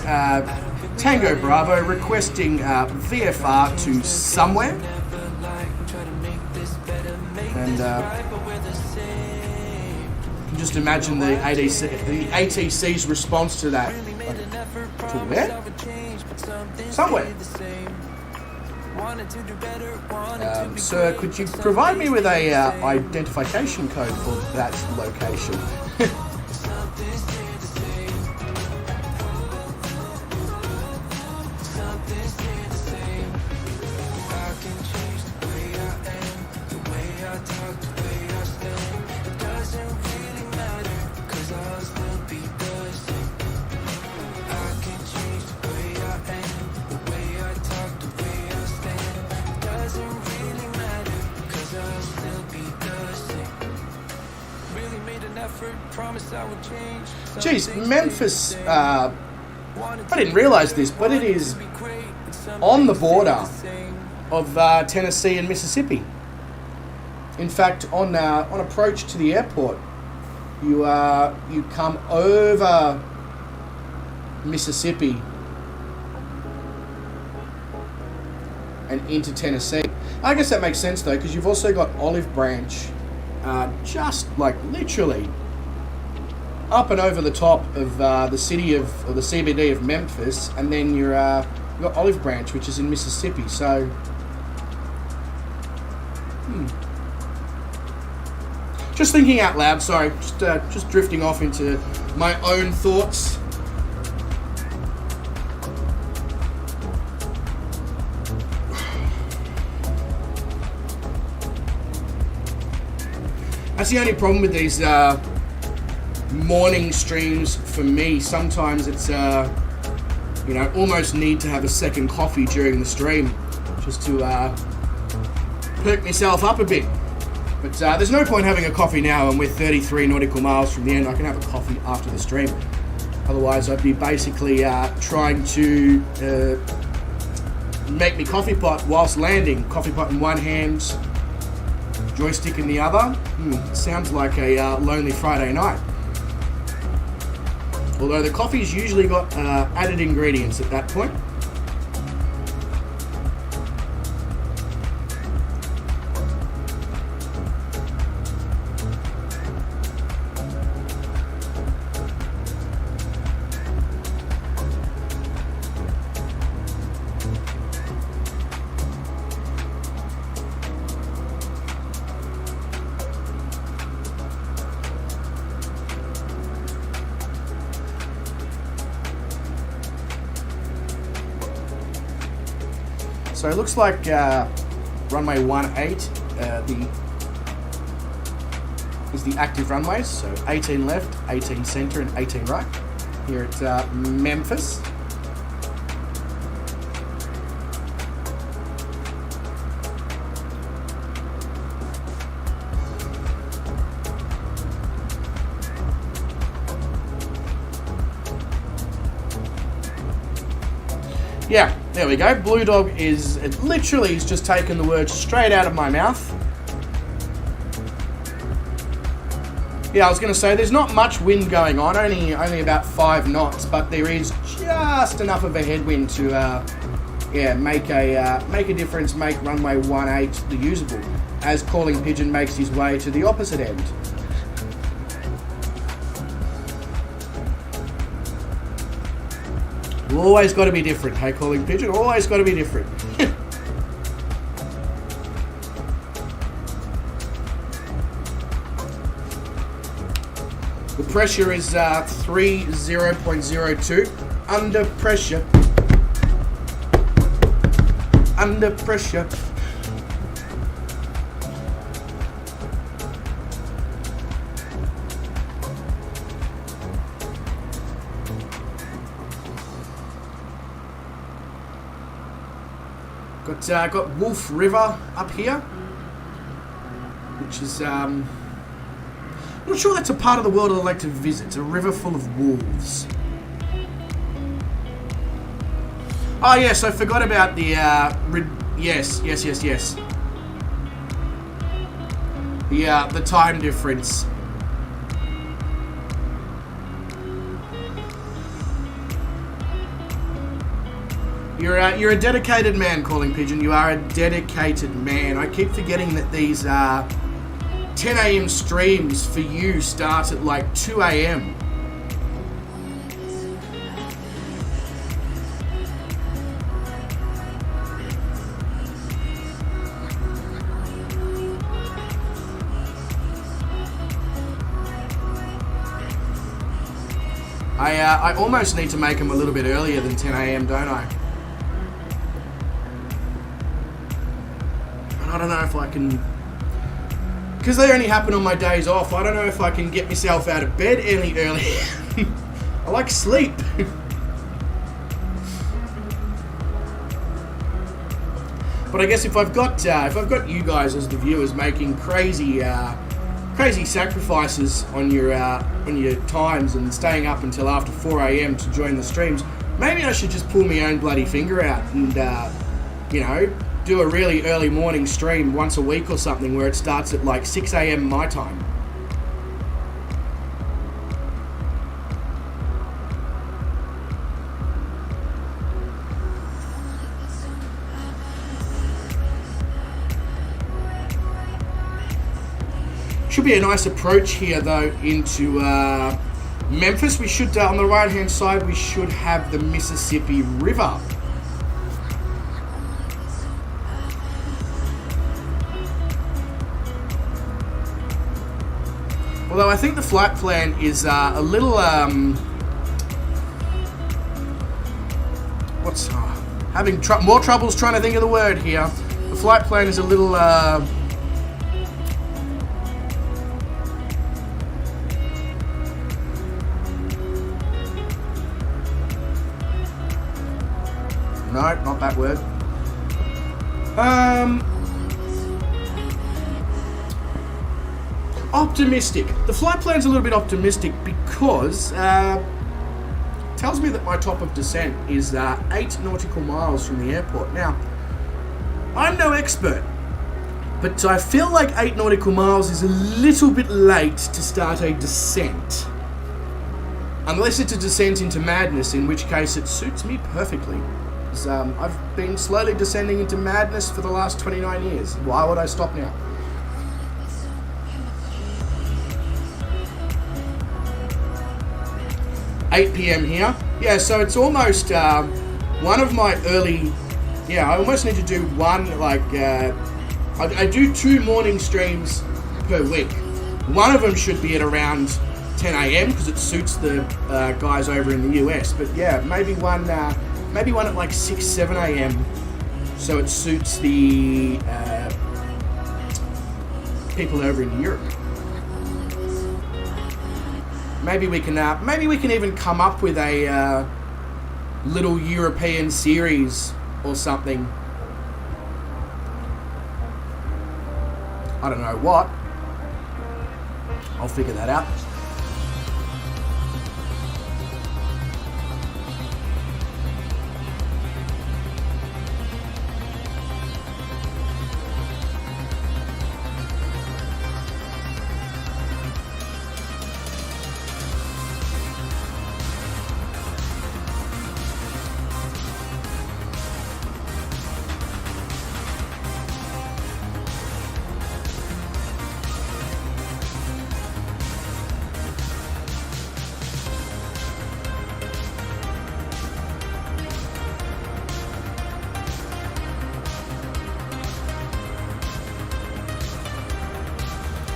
Tango Bravo requesting VFR to somewhere. And you can just imagine the ATC's response to that. To where? Somewhere. Sir, could you provide me with a identification code for that location? Geez, Memphis, I didn't realise this, but it is on the border of Tennessee and Mississippi. In fact, on approach to the airport, you come over Mississippi and into Tennessee. I guess that makes sense though, because you've also got Olive Branch, just like literally up and over the top of the city of, or the CBD of Memphis, and then you've got Olive Branch, which is in Mississippi. So, just thinking out loud. Sorry, just drifting off into my own thoughts. That's the only problem with these morning streams for me. Sometimes it's almost need to have a second coffee during the stream just to perk myself up a bit. But there's no point having a coffee now, and we're 33 nautical miles from the end. I can have a coffee after the stream. Otherwise I'd be basically trying to make me coffee pot whilst landing. Coffee pot in one hand, joystick in the other. Sounds like a lonely Friday night. Although the coffee's usually got added ingredients at that point. So it looks like runway 18 is the active runways. So 18 left, 18 center, and 18 right here at Memphis. Yeah, there we go. Blue Dog is literally just taken the words straight out of my mouth. Yeah, I was going to say there's not much wind going on, only about 5 knots, but there is just enough of a headwind to yeah, make a difference, make runway 18 the usable, as Calling Pigeon makes his way to the opposite end. Always got to be different, hey Calling Pigeon, always got to be different. The pressure is 30.02, under pressure. Under pressure. Got Wolf River up here, which is I'm not sure that's a part of the world I'd like to visit. It's a river full of wolves. Oh yes, I forgot about the yes. The time difference. You're a dedicated man, Calling Pigeon. You are a dedicated man. I keep forgetting that these 10 a.m. streams for you start at like 2 a.m. I almost need to make them a little bit earlier than 10 a.m., don't I? I don't know if I can, because they only happen on my days off. I don't know if I can get myself out of bed any early. I like sleep. But I guess if I've got you guys as the viewers making crazy sacrifices on your times and staying up until after 4 a.m. to join the streams, maybe I should just pull my own bloody finger out and do a really early morning stream once a week or something where it starts at like 6 a.m. my time. Should be a nice approach here though into Memphis. We should, on the right hand side, we should have the Mississippi River. Although I think the flight plan is a little, having more troubles trying to think of the word here. The flight plan is a little, no, not that word. Optimistic. The flight plan's a little bit optimistic because it tells me that my top of descent is 8 nautical miles from the airport. Now, I'm no expert, but I feel like 8 nautical miles is a little bit late to start a descent. Unless it's a descent into madness, in which case it suits me perfectly. Because I've been slowly descending into madness for the last 29 years. Why would I stop now? $8 p.m. here. Yeah, so it's almost one of my early... Yeah, I almost need to do one, I do 2 morning streams per week. One of them should be at around 10 a.m. because it suits the guys over in the US. But yeah, maybe one at like 6, 7 a.m. so it suits the people over in Europe. Maybe we can even come up with a little European series or something. I don't know what. I'll figure that out.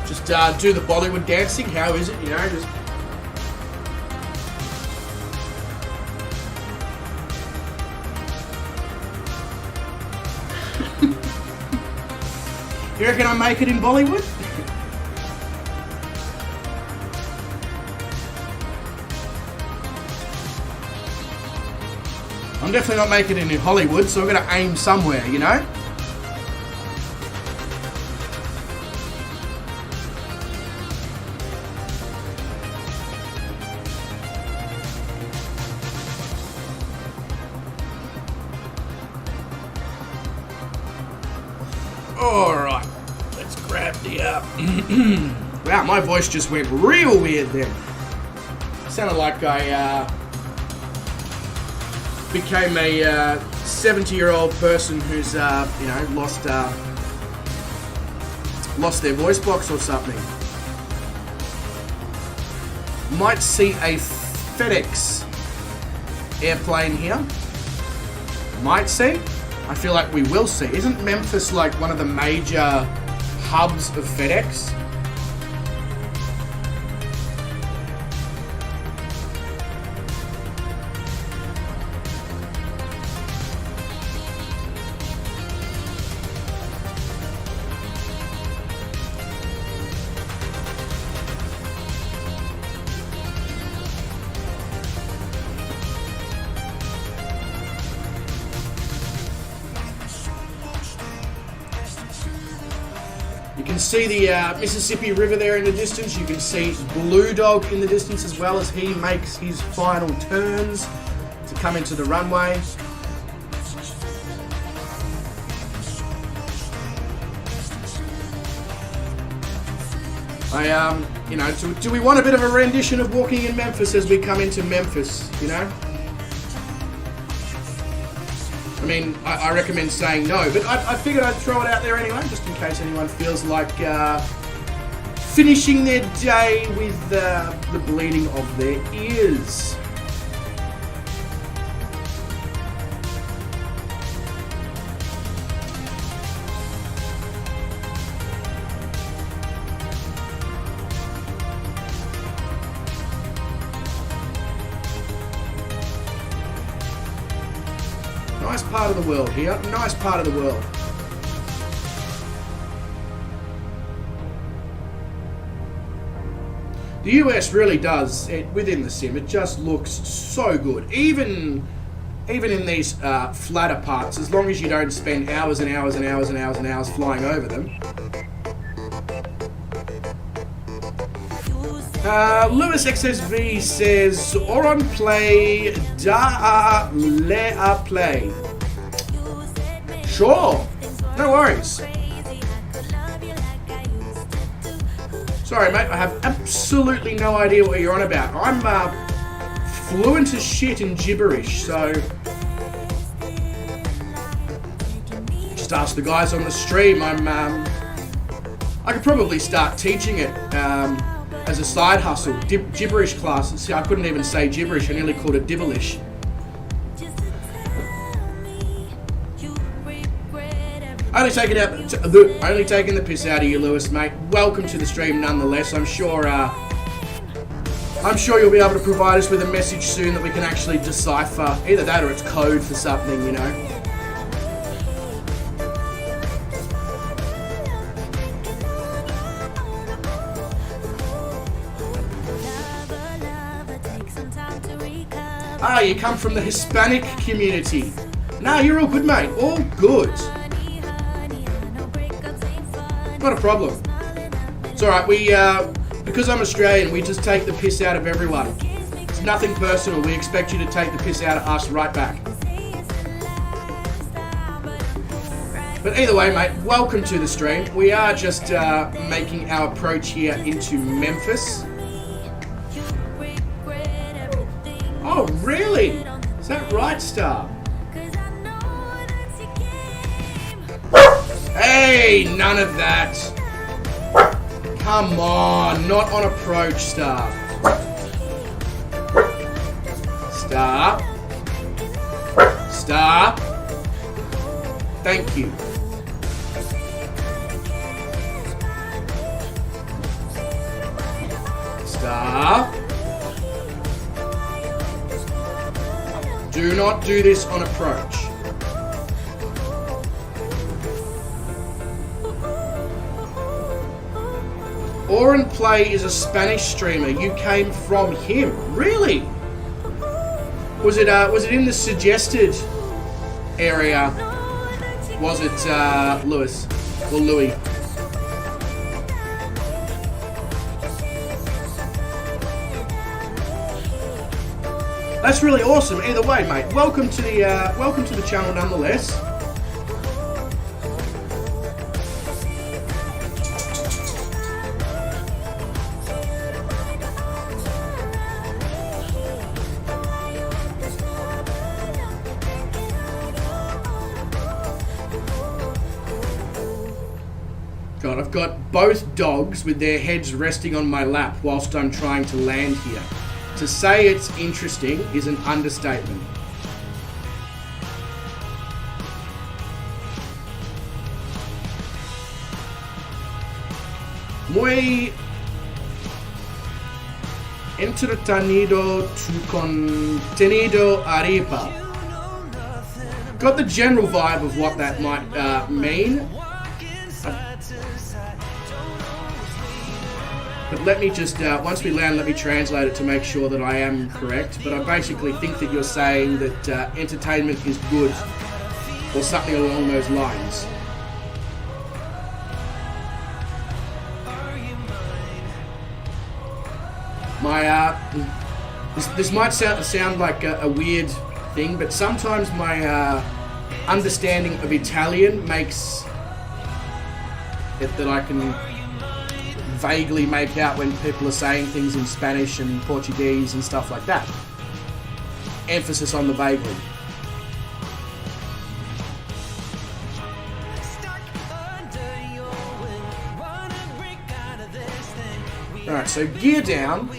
Just do the Bollywood dancing. How is it? You know, just. You reckon I make it in Bollywood? I'm definitely not making it in Hollywood, so I'm going to aim somewhere, you know? Alright, let's grab the... Wow, my voice just went real weird then. Sounded like I became a 70-year-old person who's, you know, lost their voice box or something. Might see a FedEx airplane here. Might see. I feel like we will see. Isn't Memphis like one of the major hubs of FedEx? You can see the Mississippi River there in the distance. You can see Blue Dog in the distance as well as he makes his final turns to come into the runway. You know, do we want a bit of a rendition of Walking in Memphis as we come into Memphis, you know? I mean, I recommend saying no, but I figured I'd throw it out there anyway, just in case anyone feels like finishing their day with the bleeding of their ears. Nice part of the world here. Nice part of the world. The US really does, within the sim, it just looks so good. Even in these flatter parts, as long as you don't spend hours and hours and hours and hours and hours flying over them. Lewis XSV says, Oron play, da le play. Sure, no worries. Sorry, mate, I have absolutely no idea what you're on about. I'm fluent as shit in gibberish, so just ask the guys on the stream. I could probably start teaching it as a side hustle. Gibberish classes. See, I couldn't even say gibberish. I nearly called it dibblish. Only taking the piss out of you, Lewis, mate. Welcome to the stream, nonetheless. I'm sure you'll be able to provide us with a message soon that we can actually decipher. Either that or it's code for something, you know. Ah, you come from the Hispanic community. Nah, you're all good, mate. All good. Not a problem. It's alright, because I'm Australian, we just take the piss out of everyone. It's nothing personal, we expect you to take the piss out of us right back. But either way, mate, welcome to the stream. We are just making our approach here into Memphis. Oh, really? Is that right, Star? Hey, none of that. Come on, not on approach, Star. Star. Star. Thank you. Sir. Do not do this on approach. Oren Play is a Spanish streamer. You came from him. Really? Was it in the suggested area? Was it Lewis or Louis? That's really awesome. Either way, mate. Welcome to the channel, nonetheless. God, I've got both dogs with their heads resting on my lap whilst I'm trying to land here. To say it's interesting is an understatement. Muy entretenido tu contenido arriba. Got the general vibe of what that might mean. But let me just, once we land, let me translate it to make sure that I am correct. But I basically think that you're saying that entertainment is good, or something along those lines. This might sound like a weird thing, but sometimes my understanding of Italian makes it that I can vaguely make out when people are saying things in Spanish and Portuguese and stuff like that. Emphasis on the vaguely. Alright, so gear down.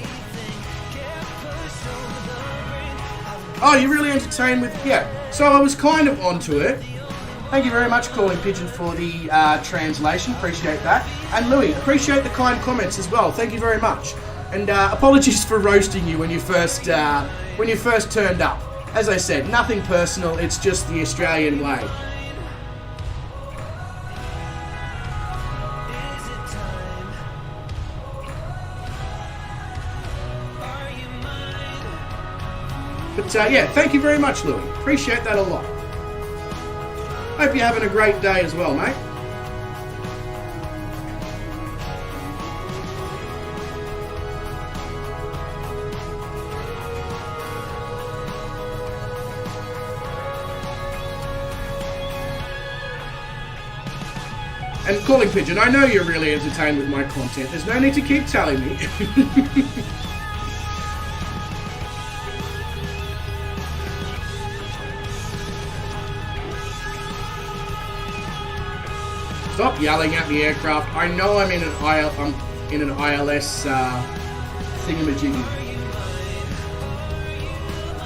Oh, you really entertained with... Yeah, so I was kind of onto it. Thank you very much, Calling Pigeon, for the translation. Appreciate that. And Louis, appreciate the kind comments as well. Thank you very much. And apologies for roasting you when you first turned up. As I said, nothing personal. It's just the Australian way. But yeah, thank you very much, Louis. Appreciate that a lot. Hope you're having a great day as well, mate. And Calling Pigeon, I know you're really entertained with my content. There's no need to keep telling me. Stop yelling at the aircraft. I know I'm in an ILS thingamajiggy.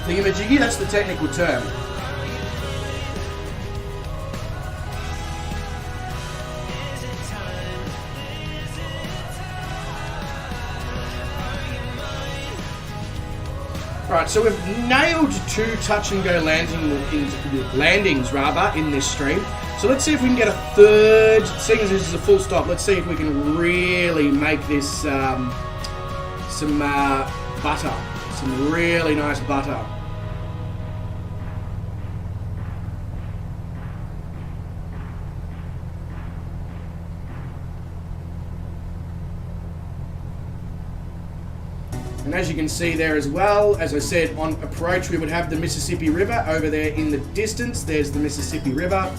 Thingamajiggy, that's the technical term. Right, so we've nailed 2 touch and go landings in this stream. So let's see if we can get a third. Seeing as this is a full stop, let's see if we can really make this some butter, some really nice butter. And as you can see there as well, as I said, on approach we would have the Mississippi River over there in the distance. There's the Mississippi River.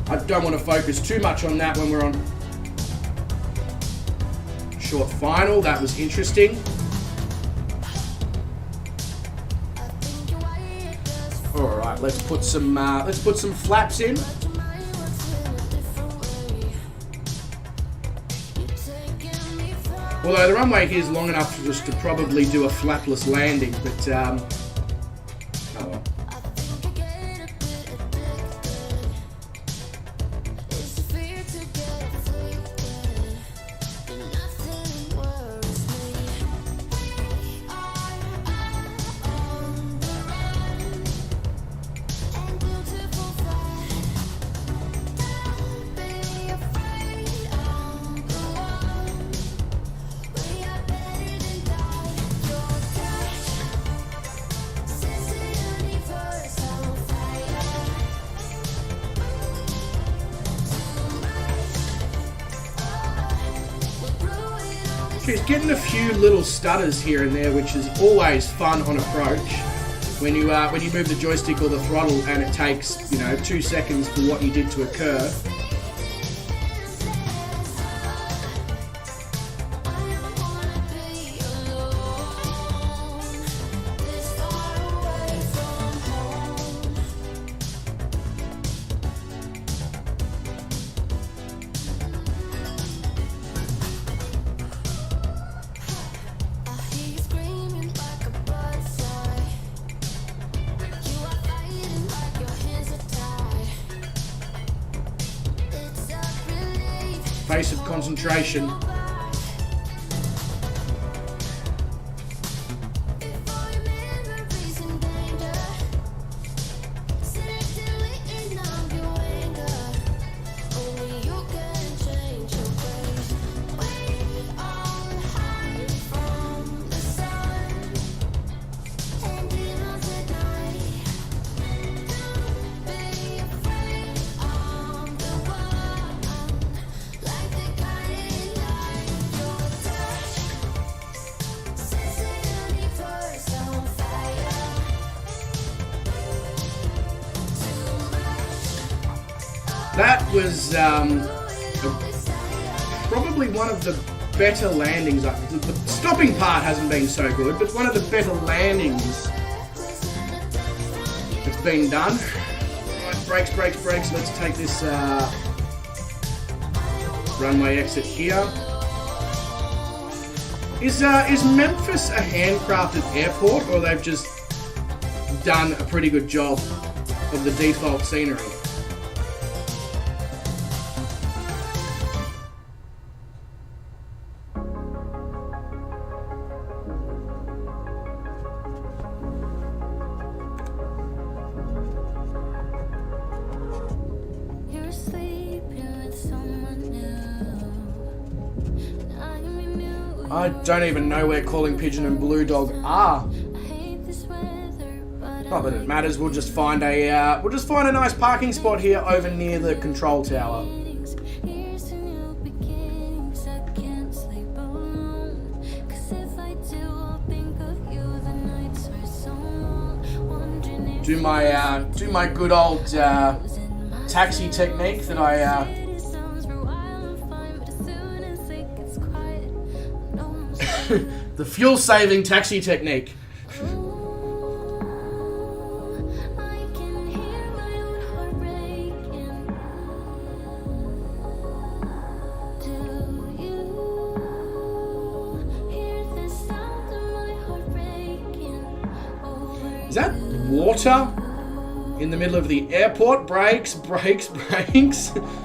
I don't want to focus too much on that when we're on short final. That was interesting. All right, let's put some flaps in. Although the runway here is long enough for us to probably do a flapless landing, but oh well. She's getting a few little stutters here and there, which is always fun on approach. When you move the joystick or the throttle and it takes, 2 seconds for what you did to occur. Face of concentration. That was probably one of the better landings. The stopping part hasn't been so good, but one of the better landings that's been done. Right, brakes. Let's take this runway exit here. Is Memphis a handcrafted airport, or they've just done a pretty good job of the default scenery? I don't even know where Calling Pigeon and Blue Dog are. Not that it matters. We'll just find a nice parking spot here over near the control tower. Do my good old taxi technique that I. The fuel-saving taxi technique. Is that water in the middle of the airport? Brakes.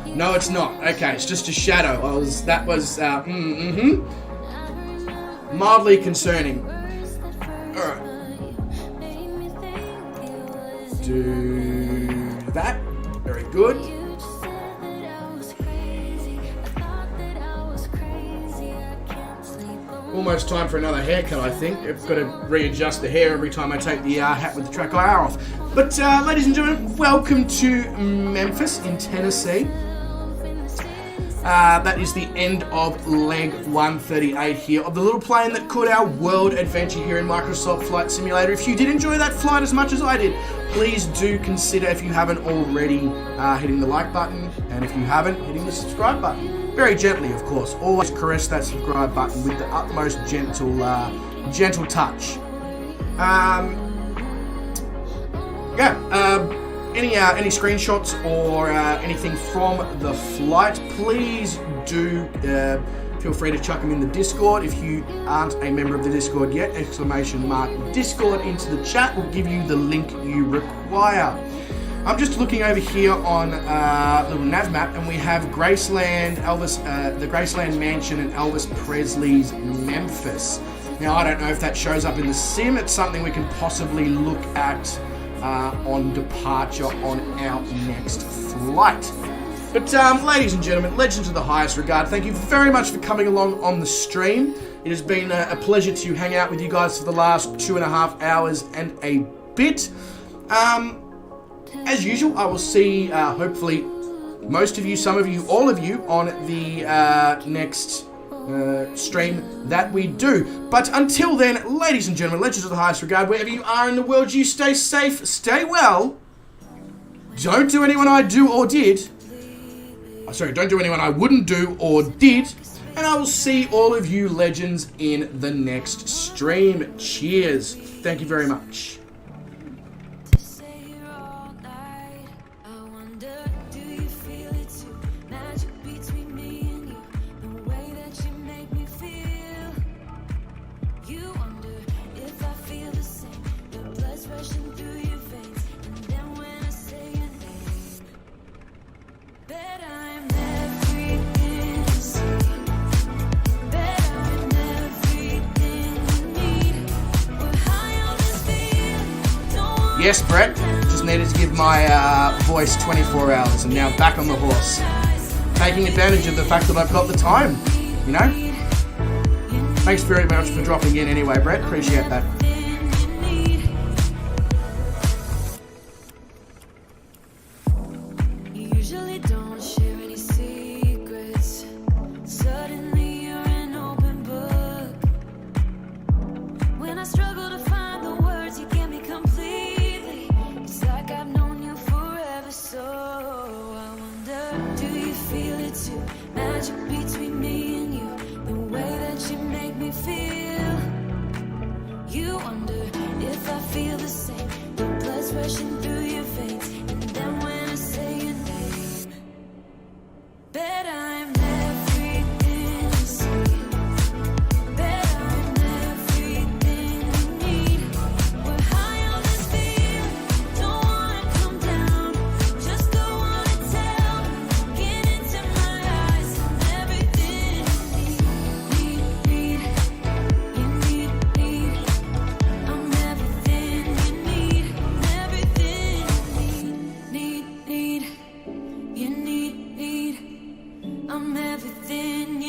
No, it's not. Okay, it's just a shadow. That was mildly concerning. Alright. Do that. Very good. Almost time for another haircut, I think. I've got to readjust the hair every time I take the hat with the track IR off. But, ladies and gentlemen, welcome to Memphis in Tennessee. That is the end of leg 138 here of the little plane that caught our world adventure here in Microsoft Flight Simulator. If you did enjoy that flight as much as I did, please do consider, if you haven't already, hitting the like button, and if you haven't, hitting the subscribe button. Very gently, of course. Always caress that subscribe button with the utmost gentle touch. Any screenshots or anything from the flight, please do feel free to chuck them in the Discord. If you aren't a member of the Discord yet, !Discord into the chat will give you the link you require. I'm just looking over here on the little nav map, and we have Graceland, the Graceland Mansion, and Elvis Presley's Memphis. Now, I don't know if that shows up in the sim. It's something we can possibly look at on departure on our next flight. But ladies and gentlemen, legends of the highest regard, thank you very much for coming along on the stream. It has been a pleasure to hang out with you guys for the last 2.5 hours and a bit. As usual, I will see, hopefully, most of you, some of you, all of you, on the next stream that we do. But until then, ladies and gentlemen, legends of the highest regard, wherever you are in the world, you stay safe, stay well. Don't do anyone I do or did. Don't do anyone I wouldn't do or did. And I will see all of you legends in the next stream. Cheers. Thank you very much. Yes, Brett. Just needed to give my voice 24 hours and now back on the horse. Taking advantage of the fact that I've got the time, you know? Thanks very much for dropping in anyway, Brett. Appreciate that. I'm everything